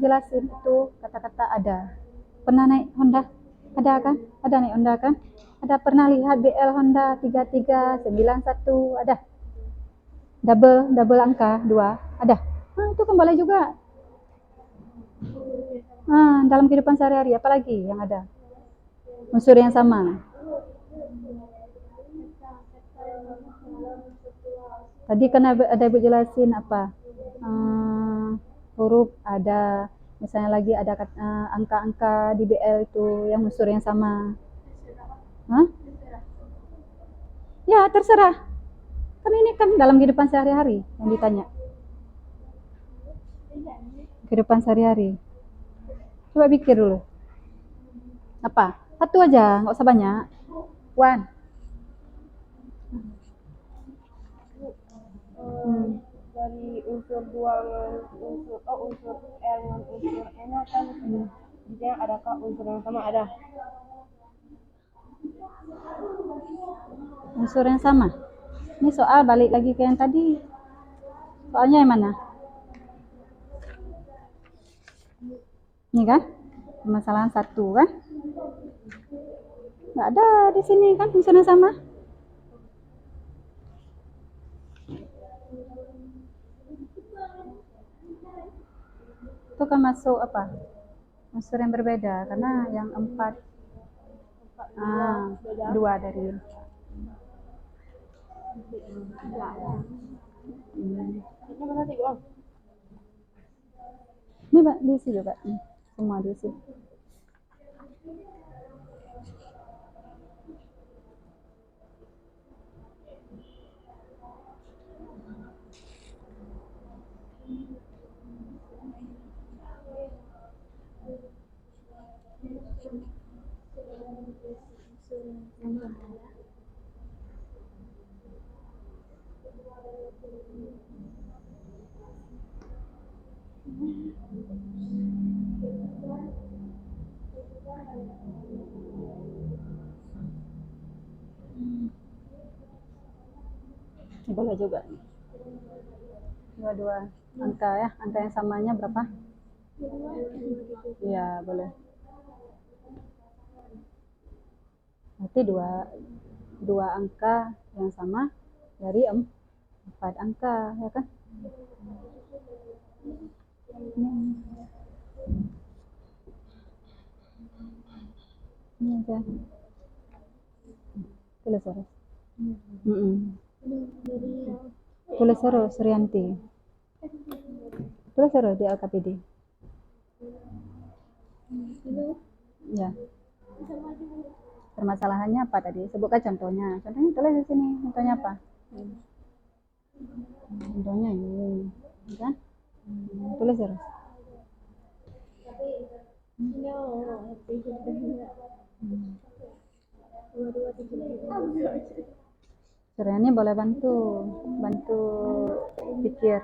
jelasin itu kata-kata ada. Pernah naik Honda? Ada kan? Ada naik Honda kan? Ada pernah lihat BL Honda 3391? Ada. Double angka 2? Ada. Itu kan boleh juga. Dalam kehidupan sehari-hari apalagi yang ada? Unsur yang sama. Tadi kan ada Ibu jelasin apa? Huruf ada, misalnya lagi ada angka-angka di BL itu yang unsur yang sama. Ya terserah. Kan ini kan dalam kehidupan sehari-hari yang ditanya. Kehidupan sehari-hari. Coba pikir dulu. Apa? Satu aja, nggak usah banyak. Wan. Dari unsur 2 unsur R dengan unsur N kan dia adakah unsur yang sama? Ada. Unsur yang sama. Ini soal balik lagi ke yang tadi. Soalnya yang mana? Ini kan? Permasalahan 1 kan? Nggak ada di sini kan unsur yang sama? Itu kan masuk apa? Unsur yang berbeda karena yang 4 2 dari ini diisi juga semua diisi. Boleh juga. Dua-dua angka ya, angka yang samanya berapa? Iya, boleh. Berarti dua angka yang sama dari 4 angka, ya kan? Ini aja. Tulis terus. Tulis terus, Rianti. Tulis terus di LKPD. Ya. Permasalahannya apa tadi? Sebutkan contohnya. Contohnya tulis di sini. Contohnya apa? Contohnya ini, kan? Tulis terus. Suryani boleh bantu pikir.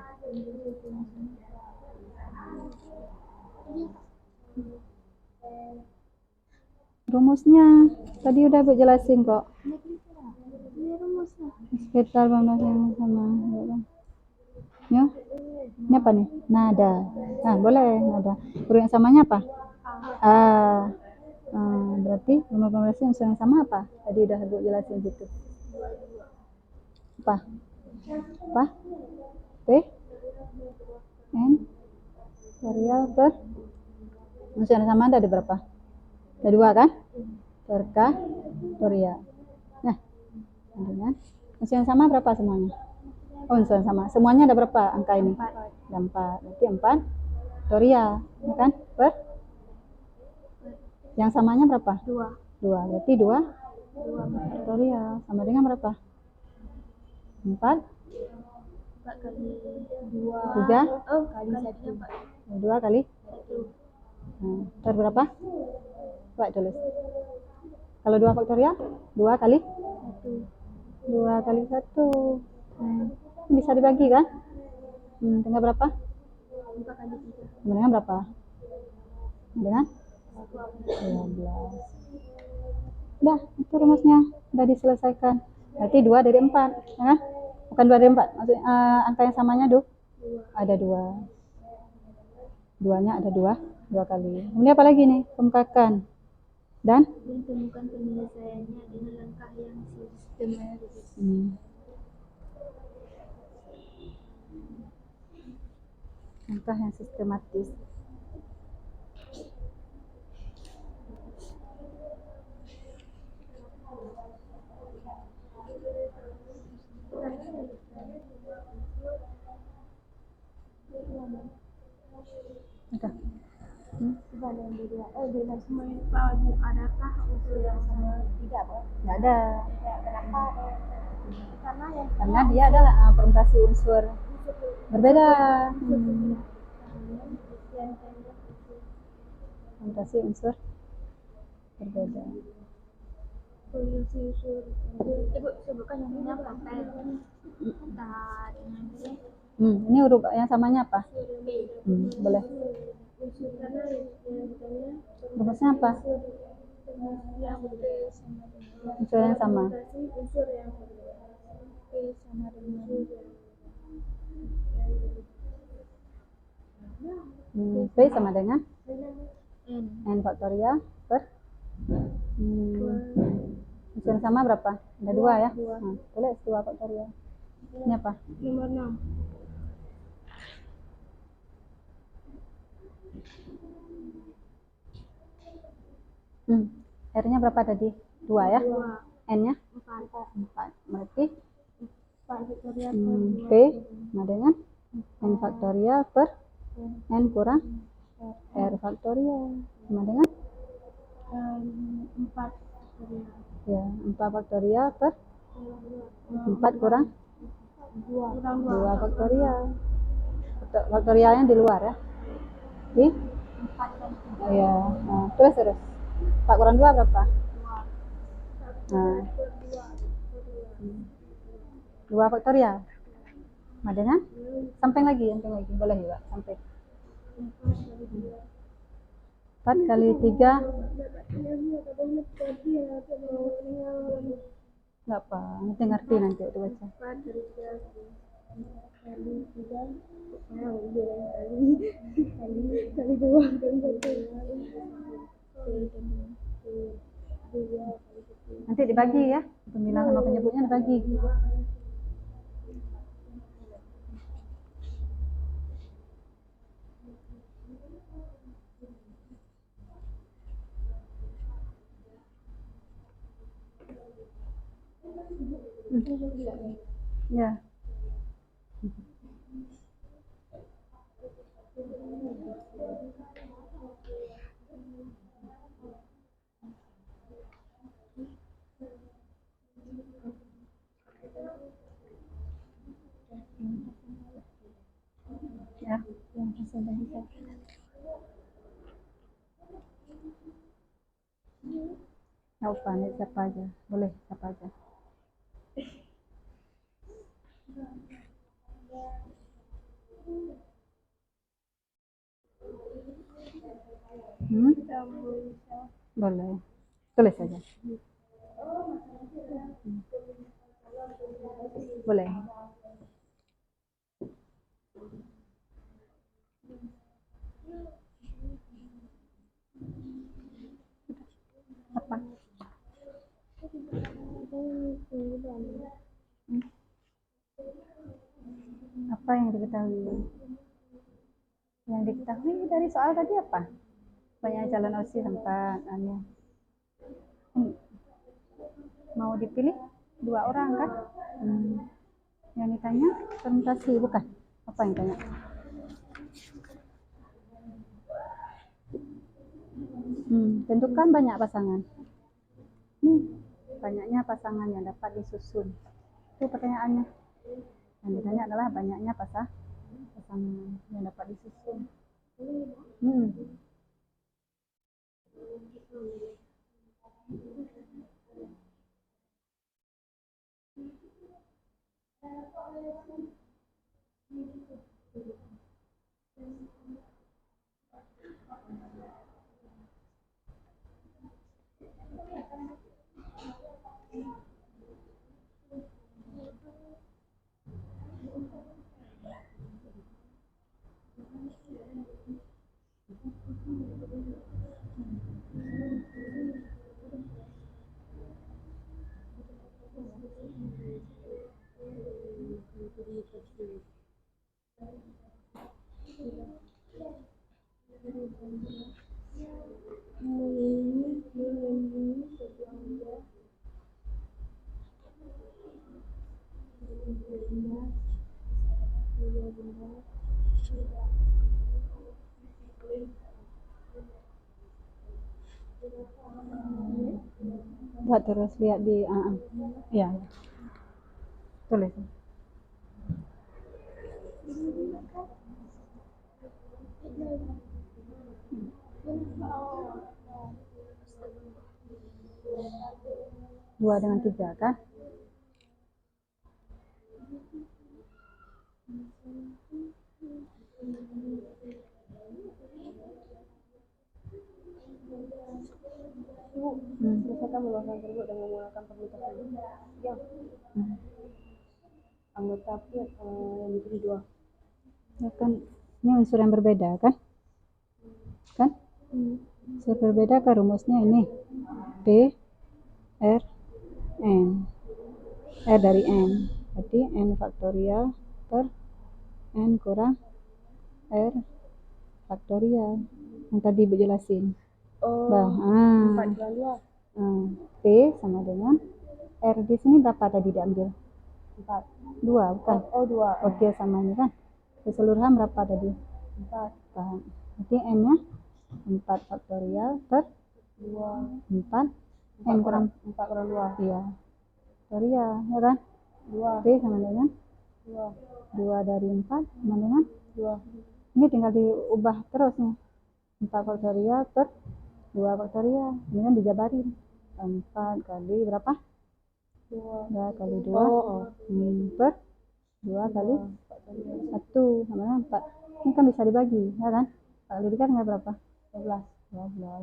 Rumusnya tadi udah Bu jelasin kok. Sekitar 15 yang sama. Ya. Ini apa nih? Nada. Nah, boleh nada. Huruf yang samanya apa? Berarti 15 unsur yang sama apa? Tadi udah Bu jelasin gitu. Apa? P N Korea per unsur yang sama ada berapa? Ada 2 kan? Terka Korea. Nah, dengan unsur yang sama berapa semuanya? Oh, unsur yang sama. Semuanya ada berapa angka ini? Ada 4. Berarti 4 Korea, ya kan? Per yang samanya berapa? 2. Berarti 2 Korea sama dengan berapa? 4 kali 2 3 kali 1 2 kali 1. Ter berapa? Coba tulis. Kalau 2 faktorial 2 kali 2 kali 1. Bisa dibagi kan? Tinggal berapa? 4 kali 3 Sama dengan berapa? Dengan 12. Udah, itu rumusnya udah diselesaikan. Berarti 2 dari 4, ya kan? Bukan 2 dari 4. Maksudnya angka yang samanya ada 2. 2-nya ada 2 kali. Kemudian apa lagi nih? Kemukakan. Dan temukan penyelesaiannya dengan langkah yang sistematis. Langkah yang sistematis. Oke. Adakah unsur yang sama? Tidak, Bu. Nggak ada. Kenapa? Karena dia adalah permutasi unsur berbeda. Permutasi unsur berbeda. Permutasi unsur. Ibu sebutkan yang apa? Ini huruf yang samanya apa? Boleh. Rumusnya apa? Unsur yang sama. P sama dengan N faktorial per unsur yang sama berapa? Ada 2 ya? Nah, tulis 2 faktorial. Ini apa? Nomor 6. R-nya berapa tadi? 2 ya? 2. N-nya? 4. Berarti P sama dengan N faktorial per N kurang R faktorial sama dengan 4. ya 4 faktorial per 4 kurang 2 faktorial. Faktorialnya di luar ya. Di? Ya. Nah, terus 4 kurang 2 berapa? Nah, 2 faktorial sama dengan samping lagi boleh juga sampai 4 kali 3 nggak apa, ngerti nanti waktu baca. 4 nanti dibagi ya, pembilang sama penyebutnya dibagi. Ya. Ya. Nggak apa, nih siapa aja. Boleh siapa aja. Hmm? Boleh. Tulis saja. Boleh. Apa? Apa yang diketahui? Yang diketahui dari soal tadi apa? Banyak calon OSIS tempat anu. Mau dipilih 2 orang kan? Yang ditanya presentasi bukan? Apa yang tanya? Tentukan banyak pasangan. Banyaknya pasangan yang dapat disusun. Itu pertanyaannya. Yang ditanya adalah banyaknya pasangan yang dapat disusun. Buat terus lihat di ya. Tulis. Dua dengan 3 kan? Misalkan meluaskan tersebut dengan menggunakan permukaan yang anggota yang dipilih 2. Ya kan ini unsur yang berbeda kan? Kan? Unsur berbeda kan rumusnya ini. P R N. R dari N. Berarti N faktorial per N kurang R faktorial. Yang tadi Ibu jelasin. Nah, 4/2. P sama dengan R di sini berapa tadi diambil? 4. 2 bukan? 2. Oke, sama ini kan? Keseluruhan berapa tadi? 4. Berarti N-nya 4 faktorial per 2. 4 N kurang 4/2. iya faktorial ya kan? 2. P sama dengan 2 dari 4 sama dengan 2. ini tinggal diubah terus nih 4 faktorial per 2 faktorial kemudian dijabarin 4 kali berapa? 2 kali 2 per 2 kali 1 sama dengan 4 ini kan bisa dibagi ya kan? Kali ini kan tinggal berapa? 12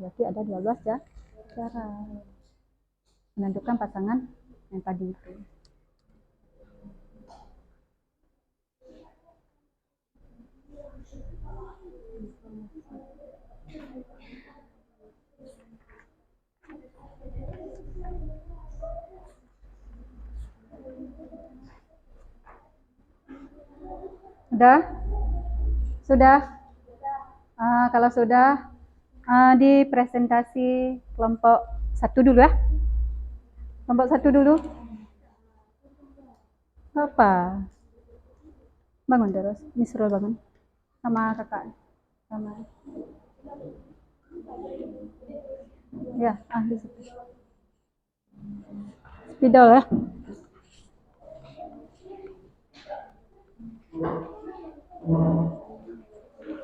berarti ada 12 ya cara menentukan pasangan yang tadi itu. Sudah? Kalau sudah, di presentasi kelompok 1 dulu ya. Kelompok 1 dulu. Apa? Bangun terus, Misrul bangun. Sama kakak. Sama. Ya, di situ. Spidol ya.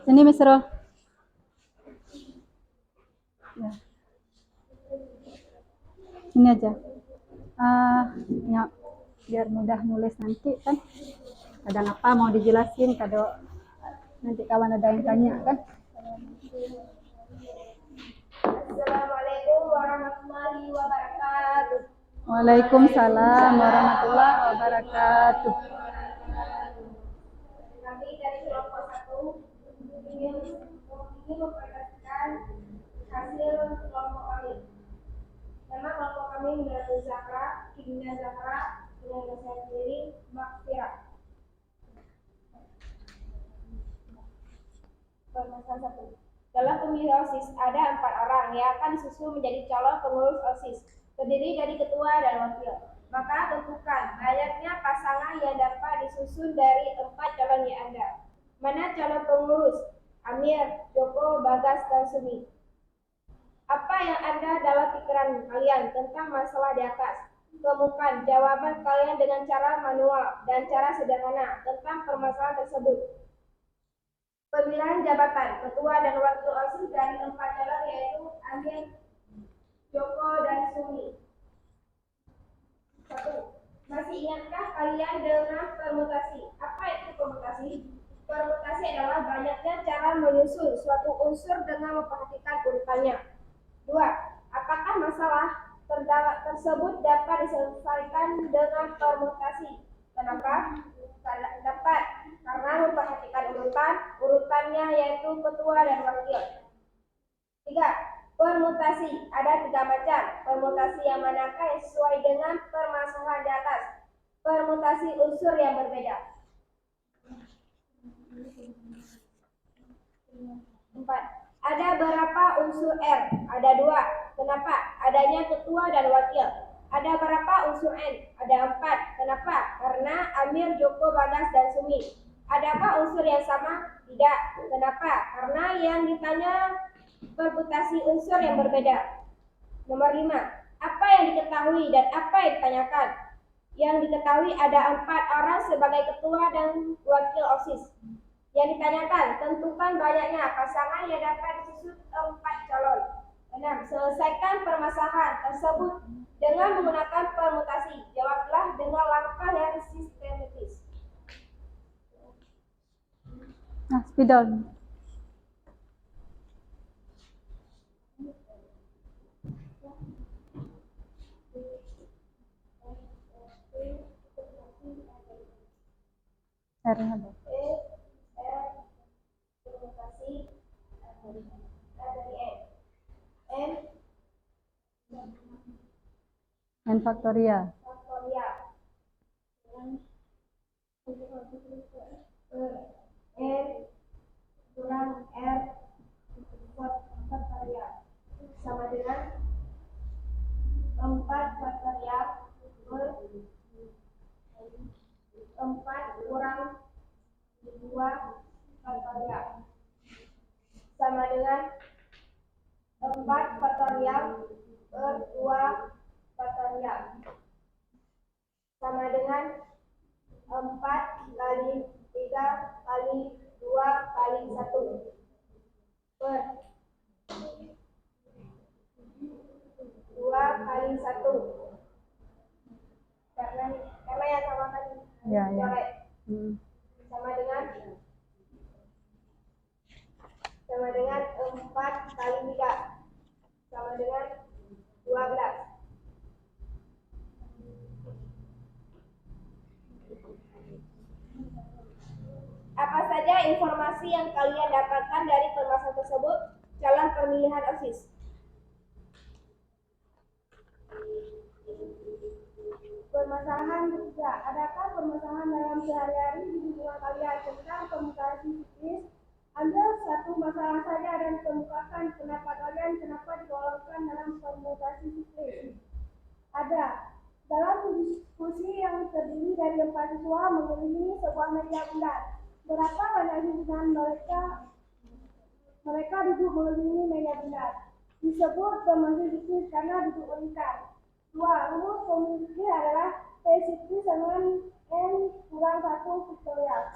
Sini Misrul. Ya. Ini aja. Ya, biar mudah nulis nanti kan. Kadang apa mau dijelasin, kadang nanti kawan ada yang tanya kan. Assalamualaikum warahmatullahi wabarakatuh. Waalaikumsalam warahmatullahi wabarakatuh. Kami dari kelompok 1 ingin mempresentasikan hasil kelompok kami. Nama kelompok kami Minatun Zahra, Kimia Zahra, dengan saya sendiri Makfira. Permasalahan 1. Dalam pemilih OSIS ada 4 orang yang akan disusun menjadi calon pengurus OSIS, terdiri dari ketua dan wakil. Maka tentukan banyaknya pasangan yang dapat disusun dari 4 calon yang ada. Mana calon pengurus? Amir, Joko, Bagas, dan Sumi. Apa yang ada dalam pikiran kalian tentang masalah di atas? Temukan jawaban kalian dengan cara manual dan cara sederhana tentang permasalahan tersebut. Pemilihan jabatan ketua dan wakil OSIS dari 4 calon yaitu Amir, Joko, dan Sumi. 1. Masih ingatkah kalian dengan permutasi? Apa itu permutasi? Permutasi adalah banyaknya cara menyusun suatu unsur dengan memperhatikan urutannya. 2. Apakah masalah tersebut dapat diselesaikan dengan permutasi? Kenapa? Dapat, karena memperhatikan urutannya yaitu ketua dan wakil. 3. Permutasi ada 3 macam. Permutasi yang manakah yang sesuai dengan permasalahan di atas? Permutasi unsur yang berbeda. 4. Ada berapa unsur R? Ada 2. Kenapa? Adanya ketua dan wakil. Ada berapa unsur N? Ada 4. Kenapa? Karena Amir, Joko, Bagas, dan Sumi. Adakah unsur yang sama? Tidak. Kenapa? Karena yang ditanya permutasi unsur yang berbeda. Nomor 5. Apa yang diketahui dan apa yang ditanyakan? Yang diketahui ada 4 orang sebagai ketua dan wakil OSIS. Yang ditanyakan, tentukan banyaknya pasangan yang dapat disusun 4 calon. 6. Selesaikan permasalahan tersebut dengan menggunakan permutasi. Jawablah dengan langkah yang sistematis. Spidol. R-nya ada. Permutasi dari N. N faktorial. Faktorial. N kurang R faktorial sama dengan 4 faktorial per 4 kurang 2 faktorial sama dengan 4 faktorial per 2 faktorial sama dengan 4 kali 3 kali 2 kali 1 per 2 kali 1 karena yang sama tadi Ya. Sama dengan 4 kali 3 sama dengan 12. Apa saja informasi yang kalian dapatkan dari permasalahan tersebut? Calon pemilihan OSIS. Permasalahan ketiga, adakah permasalahan dalam sehari-hari di lingkungan kalian tentang komunikasi psikis? Ambil satu masalah saja pendapat kalian kenapa digolongkan dalam permutasi siklis? Ada. Dalam diskusi yang terdiri dari 4 siswa mengelilingi sebuah meja bulat. Berapa banyak himpunan mereka duduk mengelilingi meja bulat. Disebut formasi siklis karena duduk melingkar. 2. Rumus formasi adalah P siklis dengan N kurang 1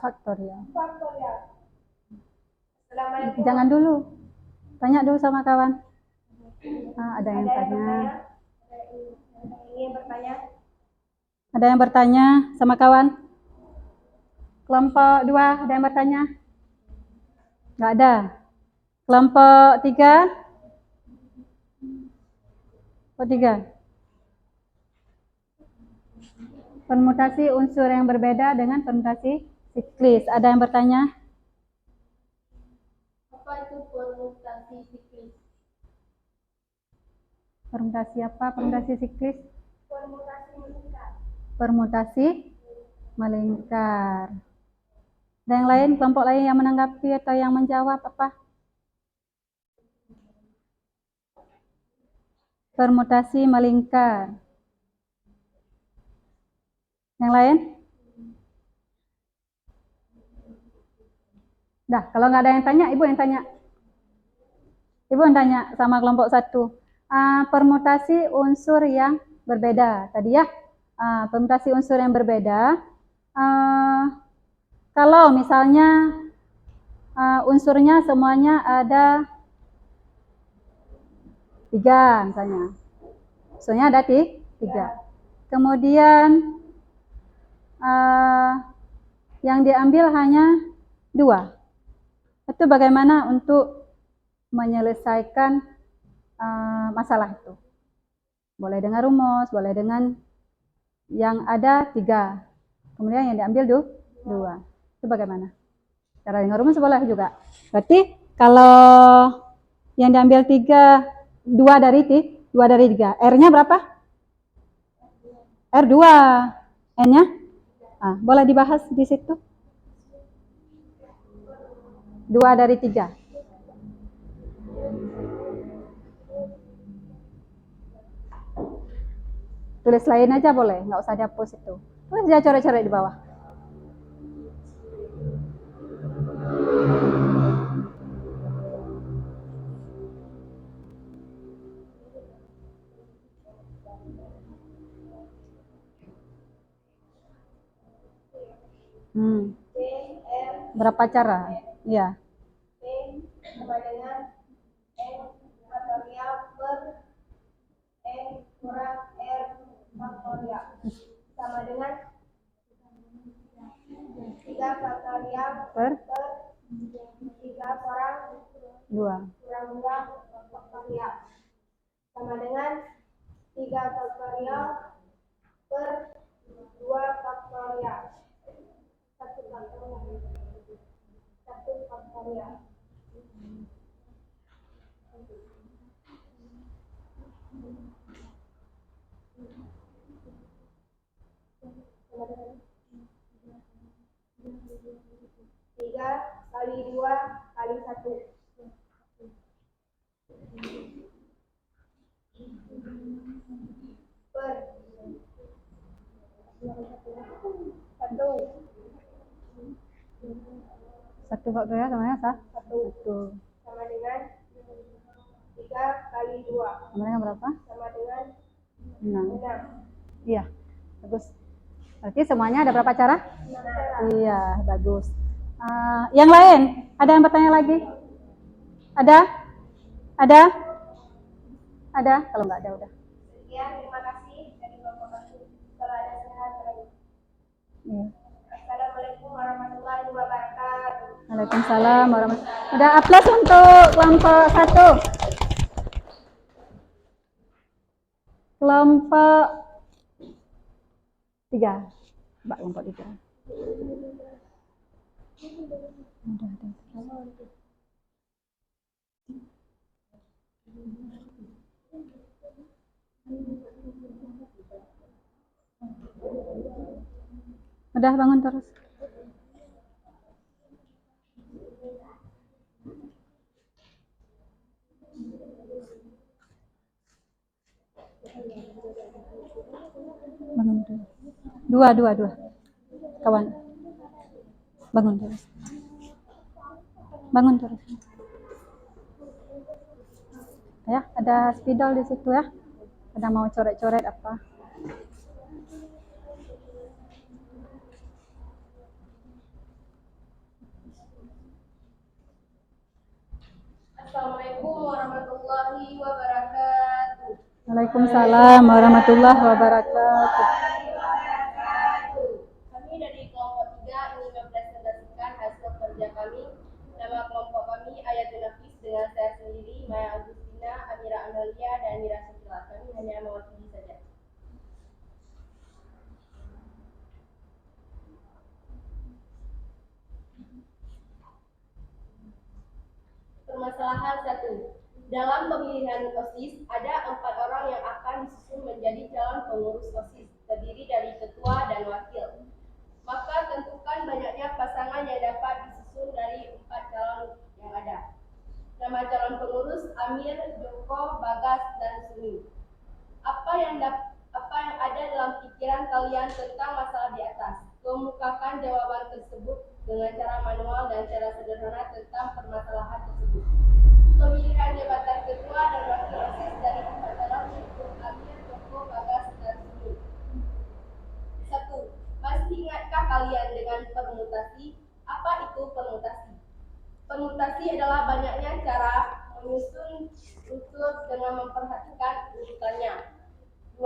Faktorial. faktorial. Assalamualaikum. Jangan dulu. Tanya dulu sama kawan. Ada yang tanya. Ingin bertanya? Ada yang bertanya sama kawan? Kelompok 2 ada yang bertanya? Nggak ada. Kelompok 3? Kelompok 3. Permutasi unsur yang berbeda dengan permutasi siklis. Ada yang bertanya? Apa itu permutasi siklis? Permutasi apa? Permutasi siklis? Permutasi melingkar. Permutasi melingkar. Ada yang lain? Kelompok lain yang menanggapi atau yang menjawab apa? Permutasi melingkar. Yang lain? Dah, kalau nggak ada yang tanya, ibu yang tanya. Ibu yang tanya sama kelompok 1. Permutasi unsur yang berbeda. Tadi ya, permutasi unsur yang berbeda. Kalau misalnya unsurnya semuanya ada 3 misalnya. Unsurnya ada 3. Kemudian yang diambil hanya 2. Itu bagaimana untuk menyelesaikan masalah itu? Boleh dengan rumus, boleh dengan yang ada 3. Kemudian yang diambil 2. Itu bagaimana? Cara dengan rumus boleh juga. Berarti kalau yang diambil 3, 2 dari 3. R-nya berapa? R2. N-nya? Boleh dibahas di situ. 2 dari 3. Tulis lain aja boleh, nggak usah dihapus itu. Tulis aja coret-coret di bawah. Berapa cara? Iya. P sama dengan N faktorial per N kurang R faktorial sama dengan 3 faktorial Per 3 kurang 2. 2 faktorial sama dengan 3 faktorial per 2 faktorial 1 faktorial. Tiga kali 2 kali 1. Per 1 faktorial sama dengan 1. Sama dengan 3 kali 2. Sama dengan berapa? Sama dengan 6. Iya, bagus. Berarti semuanya ada berapa cara? 6 cara. Iya, bagus. Yang lain, ada yang bertanya lagi? Ada? Ada? Ada? Kalau nggak ada, udah. Sekian, terima kasih dari Bapak Kasih. Kalau ada sehat lagi. Iya. Assalamualaikum warahmatullahi wabarakatuh. Waalaikumsalam warahmatullahi wabarakatuh. Udah aplaus untuk kelompok 1. Kelompok 3. Coba kelompok 3. Udah bangun terus. Dua. Kawan. Bangun terus. Ya, ada spidol di situ ya. Ada mau coret-coret apa? Assalamualaikum warahmatullahi wabarakatuh. Waalaikumsalam warahmatullahi wabarakatuh. Kami dari kelompok 3 ingin mempresentasikan hasil kerja kami. Nama kelompok kami Ayatul Nafis dengan saya sendiri, Maya Agustina, Amira Amalia, dan Mira Syakila. Kami hanya mewakili saja. Permasalahan 1. Dalam pemilihan OSIS, ada 4 orang yang akan disusun menjadi calon pengurus OSIS, terdiri dari ketua dan wakil. Maka tentukan banyaknya pasangan yang dapat disusun dari 4 calon yang ada. Nama calon pengurus Amir, Joko, Bagas, dan Sumi. Apa yang ada dalam pikiran kalian tentang masalah di atas? Kemukakan jawaban tersebut dengan cara manual dan cara sederhana tentang permasalahan tersebut. Pemilihan jabatan ketua dan wakil OSIS dari 4 calon yaitu Amir, Joko, Bagas, dan Sumi. 1. Masih ingatkah kalian dengan permutasi? Apa itu permutasi? Permutasi adalah banyaknya cara menyusun unsur dengan memperhatikan urutannya. 2.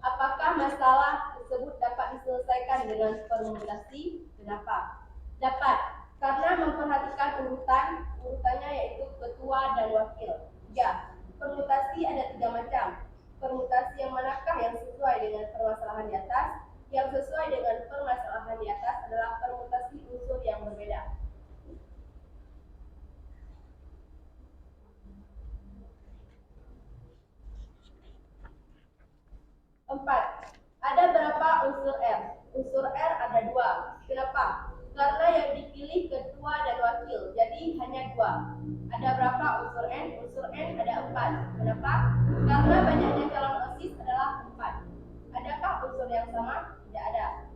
Apakah masalah tersebut dapat diselesaikan dengan permutasi? Kenapa? Dapat, karena memperhatikan urutannya yaitu ketua dan wakil. 3. Permutasi ada 3 macam. Permutasi yang manakah yang sesuai dengan permasalahan di atas? Yang sesuai dengan permasalahan di atas adalah permutasi unsur yang berbeda. Empat. Ada berapa unsur R? Unsur R ada 2. Kenapa? Karena yang dipilih ketua dan wakil, jadi hanya 2. Ada berapa unsur N? Unsur N ada 4. Kenapa? Karena banyaknya calon OSIS adalah 4. Adakah unsur yang sama? Tidak ada.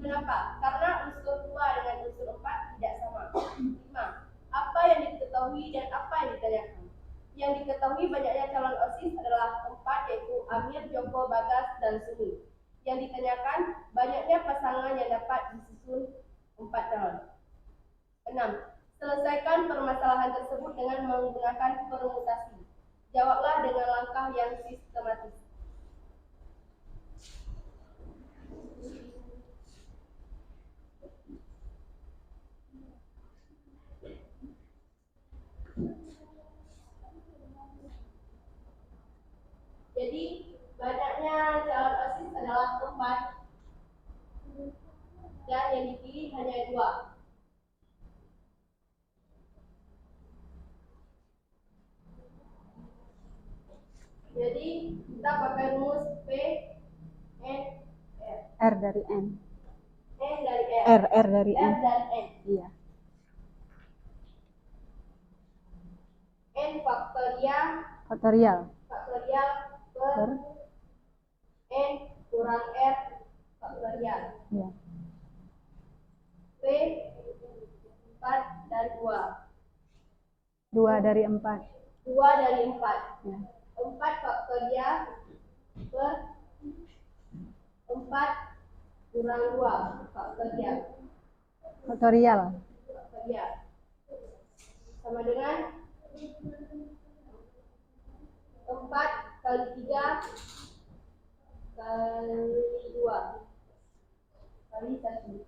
Kenapa? Karena unsur 2 dengan unsur 4 tidak sama. 5. Apa yang diketahui dan apa yang ditanyakan? Yang diketahui banyaknya calon OSIS adalah 4, yaitu Amir, Joko, Bagas, dan Sumi. Yang ditanyakan banyaknya pasangan yang dapat disusun 4 calon. 6. Selesaikan permasalahan tersebut dengan menggunakan permutasi. Jawablah dengan langkah yang sistematis. Jadi banyaknya calon OSIS adalah 4 dan yang dipilih hanya 2. Jadi kita pakai rumus P N R. R dari N. N dari R. R dari N. R dan N. Iya. N faktorial per N kurang R faktorial. Iya. P 4 dan 2. 2 dari 4. 2 dari 4. Ya. 4 faktorial per 4 kurang 2 faktorial. Faktorial. Sama dengan 4 kali 3 kali 2 kali 1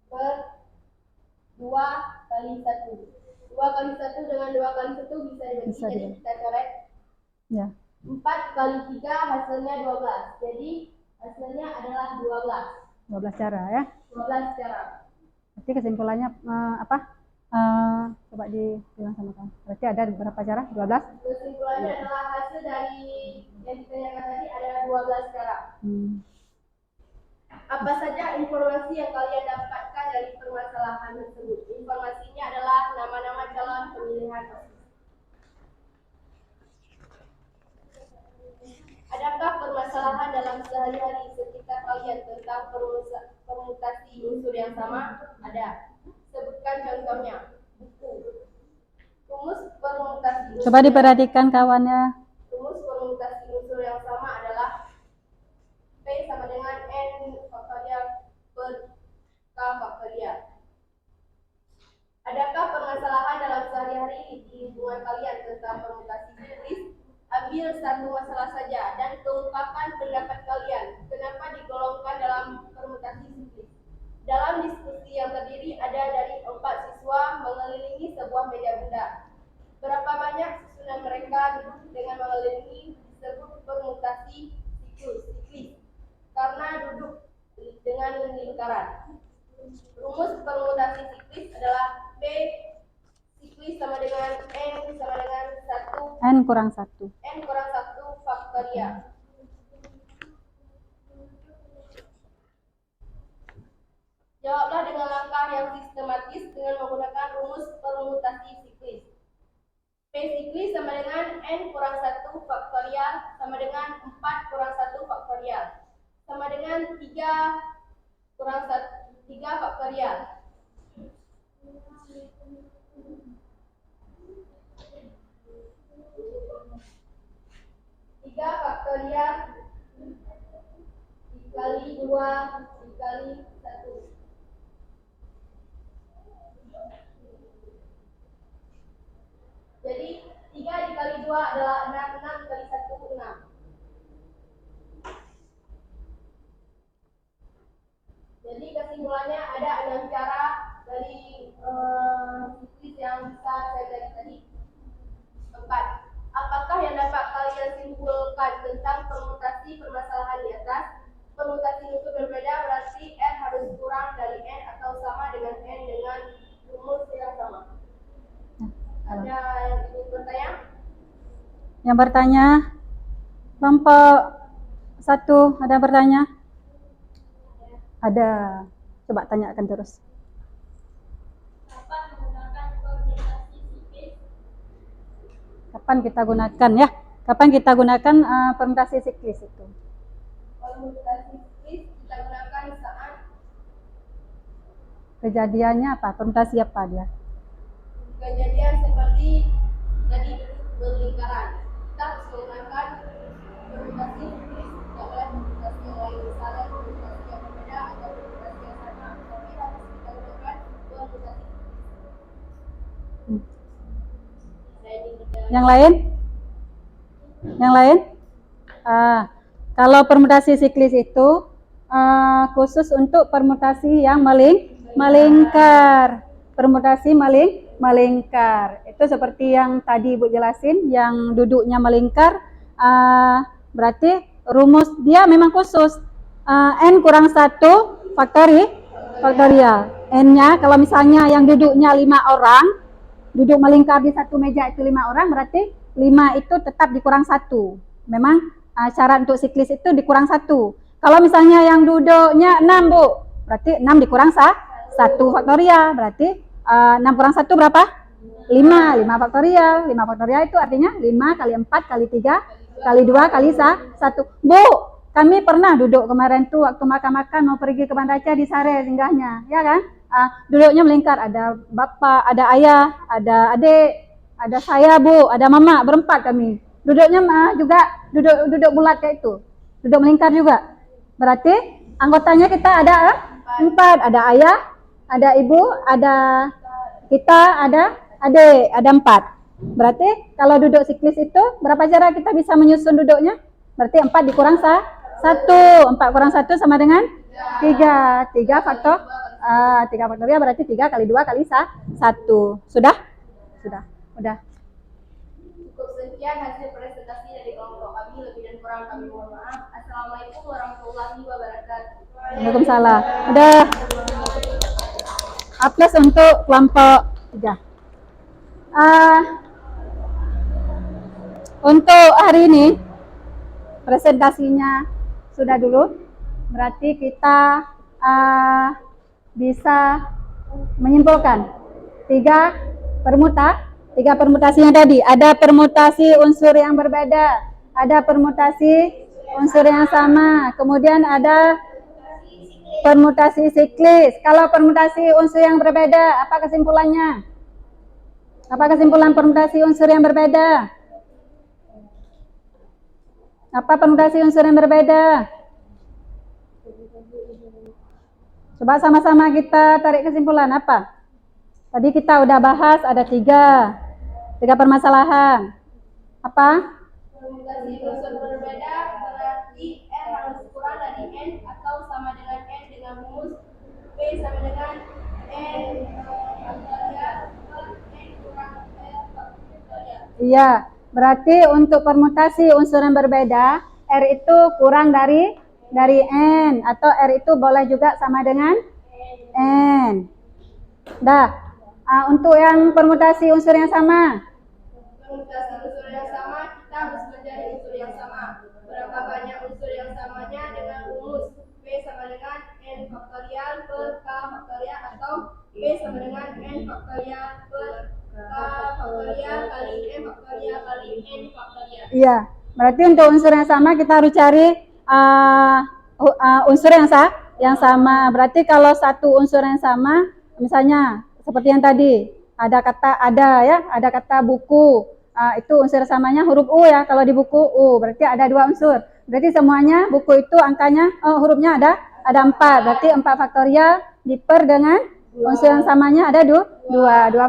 per 2 kali 1. 2 kali 1 dengan 2 kali 1 bisa dibagi, jadi kita coret. Ya. 4 kali 3 hasilnya 12. Jadi hasilnya adalah 12. 12 cara ya. 12 cara. Berarti kesimpulannya apa? Coba dibilang sama kamu. Berarti ada berapa cara? 12? Kesimpulannya adalah hasil dari yang ditanyakan tadi ada 12 cara. Apa saja informasi yang kalian dapatkan dari permasalahan tersebut? Informasinya adalah nama-nama calon pemilihan OSIS. Adakah permasalahan permasalahan dalam sehari-hari sekitar kalian tentang permutasi unsur yang sama? Ada. Sebutkan contohnya. Buku. Rumus permutasi Coba diperhatikan kawannya. Rumus permutasi unsur yang sama adalah P sama dengan N faktorial per K faktorial. Adakah permasalahan dalam sehari-hari di hubungan kalian tentang permutasi siklis? Ambil satu masalah saja dan keungkapkan pendapat kalian. Kenapa digolongkan dalam permutasi siklis? Dalam diskusi yang terdiri ada dari 4 siswa mengelilingi sebuah meja bunda. Berapa banyak susunan mereka duduk dengan mengelilingi disebut permutasi siklis karena duduk dengan lingkaran. Rumus permutasi siklis adalah P siklis sama dengan N sama dengan 1 N kurang 1 faktorial. Jawablah dengan langkah yang sistematis dengan menggunakan rumus permutasi siklis. P siklis sama dengan N kurang 1 faktorial sama dengan 4 kurang 1 faktorial sama dengan 3 kurang 3 faktorial. Dikali 2 dikali 1. Jadi 3 dikali 2 adalah 6, 6 dikali 1, 6. Jadi kesimpulannya ada 6 cara dari siklis yang bisa saya bagi tadi. 4. Apakah yang dapat kalian simpulkan tentang permutasi permasalahan di atas? Permutasi unsur berbeda berarti N harus kurang dari N atau sama dengan N dengan rumus yang sama. Ada yang ingin bertanya? Yang bertanya, kelompok 1 ada yang bertanya? Ada. Coba tanyakan terus. Kapan menggunakan permutasi siklis? Kapan kita gunakan ya? Kapan kita gunakan permutasi siklis itu? Permutasi siklis kita gunakan saat Kejadiannya apa? Permutasi apa dia? kejadian seperti tadi berlingkaran. Kita harus menggunakan permutasi siklis, tidak boleh permutasi yang lain, misalnya permutasi yang berbeda atau permutasi yang sama, tapi harus kita gunakan permutasi siklis. Yang lain? Yang lain? Kalau permutasi siklis itu khusus untuk permutasi yang melingkar. Permutasi melingkar. Itu seperti yang tadi Ibu jelasin, yang duduknya melingkar, berarti rumus dia memang khusus. N kurang 1 faktorial. N-nya kalau misalnya yang duduknya 5 orang, duduk melingkar di satu meja itu 5 orang, berarti 5 itu tetap dikurang 1. Memang syarat untuk siklis itu dikurang 1. Kalau misalnya yang duduknya 6 Bu, berarti 6 dikurang 1 faktorial, berarti 6 kurang 1 berapa? 5 faktorial. 5 faktorial itu artinya 5 kali 4 kali 3 kali 2 kali 1. Bu, kami pernah duduk kemarin tuh waktu makan-makan mau pergi ke Bandaca di Sare singgahnya, ya kan? Duduknya melingkar, ada bapak, ada ayah, ada adik, ada saya Bu, ada mama, berempat kami. Duduknya juga duduk bulat kayak itu, duduk melingkar juga. Berarti anggotanya kita ada 4, ada ayah, ada ibu, ada kita, ada adik, ada 4. Berarti kalau duduk siklis itu berapa cara kita bisa menyusun duduknya? Berarti 4 dikurang 1. 4 kurang 1 sama dengan 3. 3 faktorial berarti 3 kali 2 kali 1. Sudah? Udah. Cukup sekian hasil presentasi dari kelompok kami. Lebih dan kurang kami mohon maaf. Assalamualaikum warahmatullahi wabarakatuh. Waalaikumsalam. Udah. Aplaus untuk kelompok 3. Untuk hari ini presentasinya sudah dulu. Berarti kita bisa menyimpulkan 3 permutasi yang tadi. Ada permutasi unsur yang berbeda, ada permutasi unsur yang sama. Kemudian ada permutasi siklis. Kalau permutasi unsur yang berbeda, apa kesimpulannya? Apa kesimpulan permutasi unsur yang berbeda? Apa permutasi unsur yang berbeda? Coba sama-sama kita tarik kesimpulan apa? Tadi kita udah bahas ada tiga permasalahan. Apa? Permutasi unsur berbeda berarti R harus kurang dari N atau sama dengan N dengan rumus P sama dengan N faktorial per N kurang R faktorial. Iya, berarti untuk permutasi unsur yang berbeda, R itu kurang dari N, atau R itu boleh juga sama dengan N. Dah, untuk yang permutasi unsur yang sama, Permutasi unsur yang sama, kita harus mencari unsur yang sama. Berapa banyak unsur yang samanya dengan rumus P sama dengan N faktorial per K faktorial atau P sama dengan N faktorial per K faktorial kali N faktorial kali N faktorial. iya, berarti untuk unsur yang sama kita harus cari unsur yang sama. Berarti kalau satu unsur yang sama, misalnya seperti yang tadi, ada kata buku. Itu unsur samanya huruf U ya, kalau di buku U, berarti ada 2 unsur. Berarti semuanya buku itu angkanya, hurufnya ada 4, berarti 4 faktorial diper dengan unsur yang samanya ada 2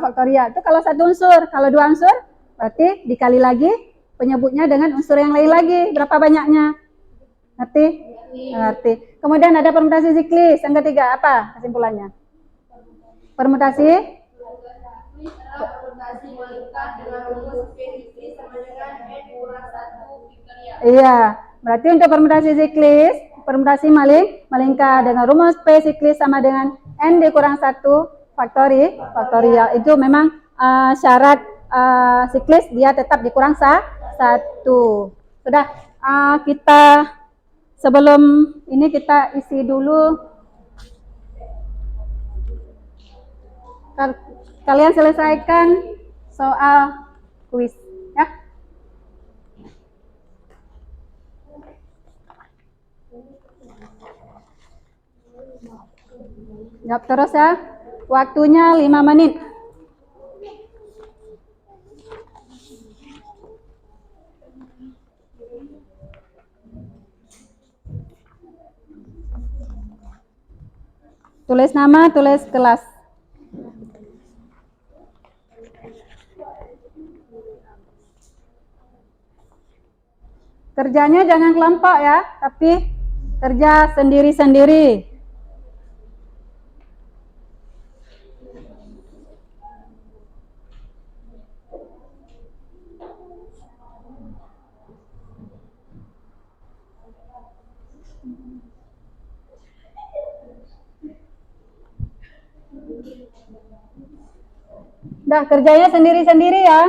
faktorial. Itu kalau satu unsur. Kalau 2 unsur, berarti dikali lagi penyebutnya dengan unsur yang lain lagi. Berapa banyaknya? Ngerti? Ngerti. Kemudian ada permutasi siklis. Yang ketiga, apa kesimpulannya? Permutasi Permutasi melingkar dengan rumus P sama dengan N kurang 1 faktorial. Iya, berarti untuk permutasi siklis, permutasi melingkar dengan rumus P siklis sama dengan N dikurang 1 faktorial. Itu memang syarat siklis dia tetap dikurang 1. Sudah, kita sebelum ini kita isi dulu. Kalian selesaikan soal kuis ya. Jawab terus ya. Waktunya 5 menit. Tulis nama, tulis kelas. Kerjanya jangan kelompok ya, tapi kerja sendiri-sendiri. Dah, kerjanya sendiri-sendiri ya.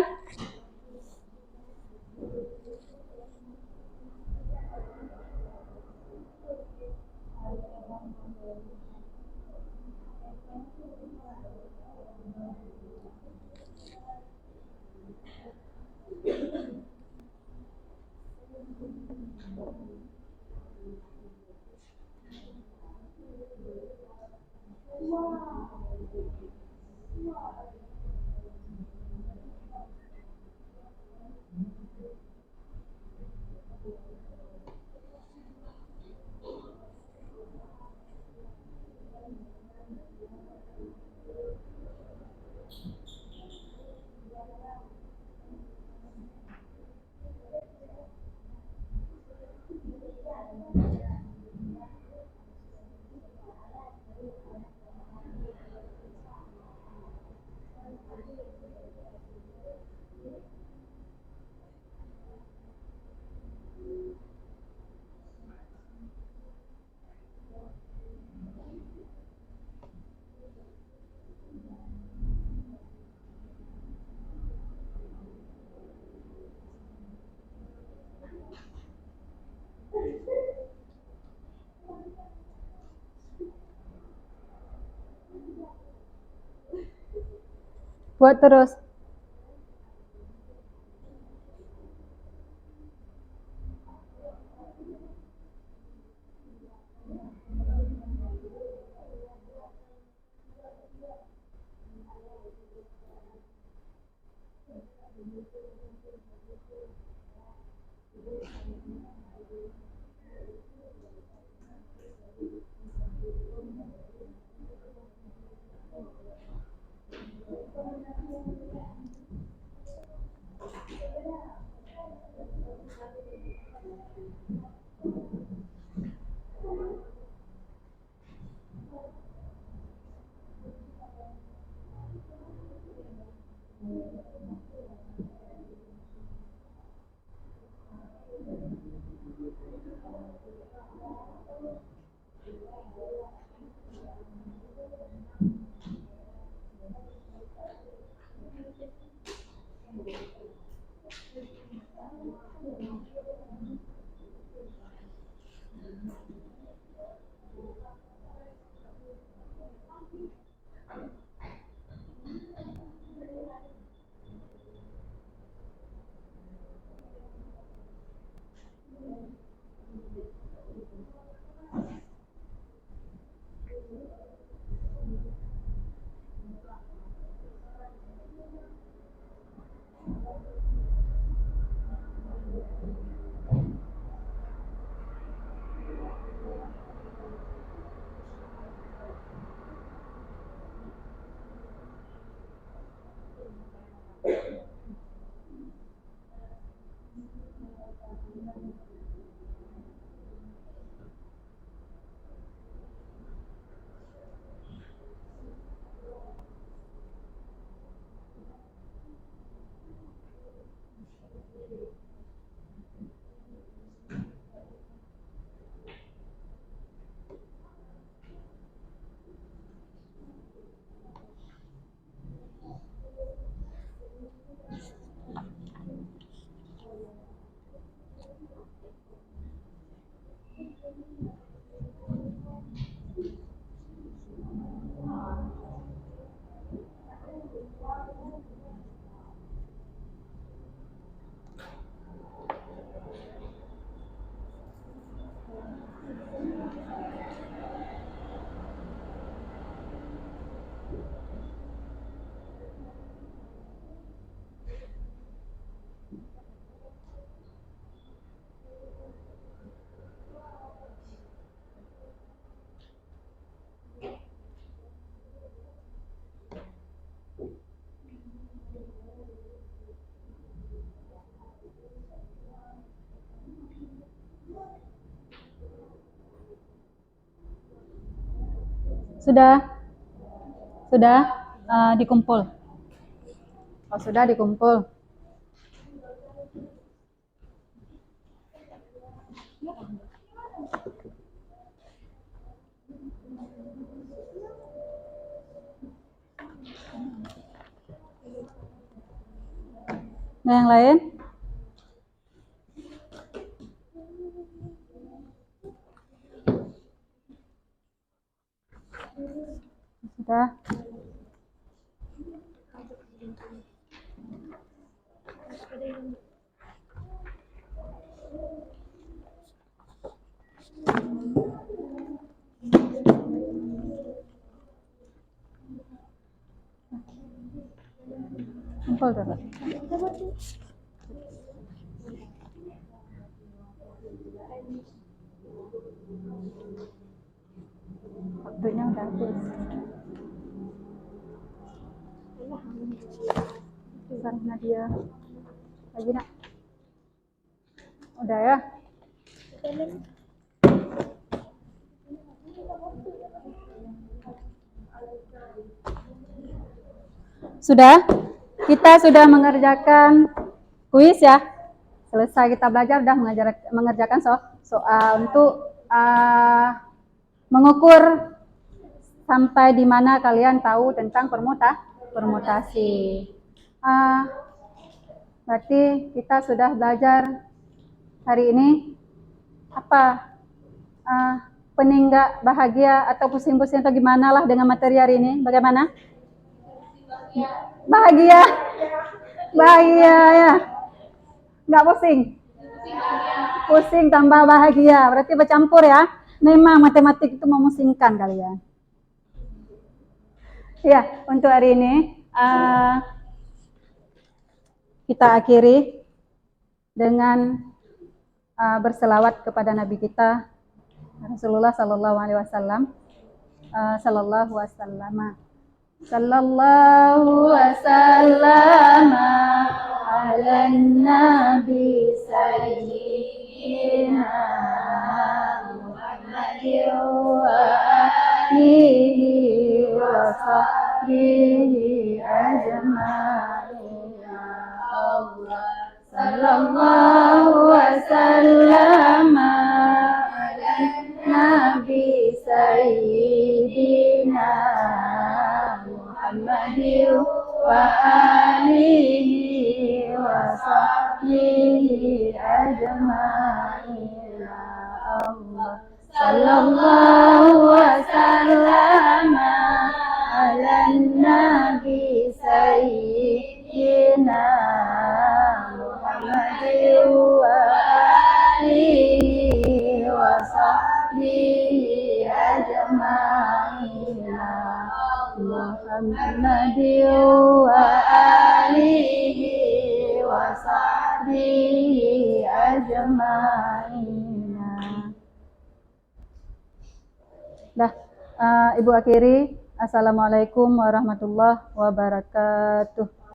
Buat terus. Sudah? Sudah dikumpul? Oh, sudah dikumpul. Nah, yang lain? Sudah. Kumpul coba. Waktunya udah habis. Bukan Nadia. Lagi nak? Udah ya? Sudah? Kita sudah mengerjakan kuis ya. Selesai kita belajar, sudah mengerjakan soal untuk mengukur sampai di mana kalian tahu tentang permutasi. Berarti kita sudah belajar hari ini apa? Pening nggak bahagia atau pusing-pusing atau gimana lah dengan materi hari ini? Bagaimana? Bahagia, bahagia ya, nggak pusing, pusing tambah bahagia, berarti bercampur ya. Memang matematik itu memusingkan kalian. Ya, untuk hari ini kita akhiri dengan berselawat kepada Nabi kita Rasulullah Sallallahu Alaihi Wasallam. Sallallahu wasallam. Sallallahu wasallam ala Nabi Sayyidina Muhammadin wa alihi wa sahbihi ajma'in. Allah sallallahu wasallam ala Nabi Sayyidina Muhammadin wa alihi wa sahbihi ajma'in. Allah sallallahu wasallam ala Nabi Sayyidina Muhammadin wa alihi wa sahbihi ajma'in. Muhammadin wa alihi wa sahbihi ajma'in. Dah, Ibu akhiri. Assalamualaikum warahmatullahi wabarakatuh.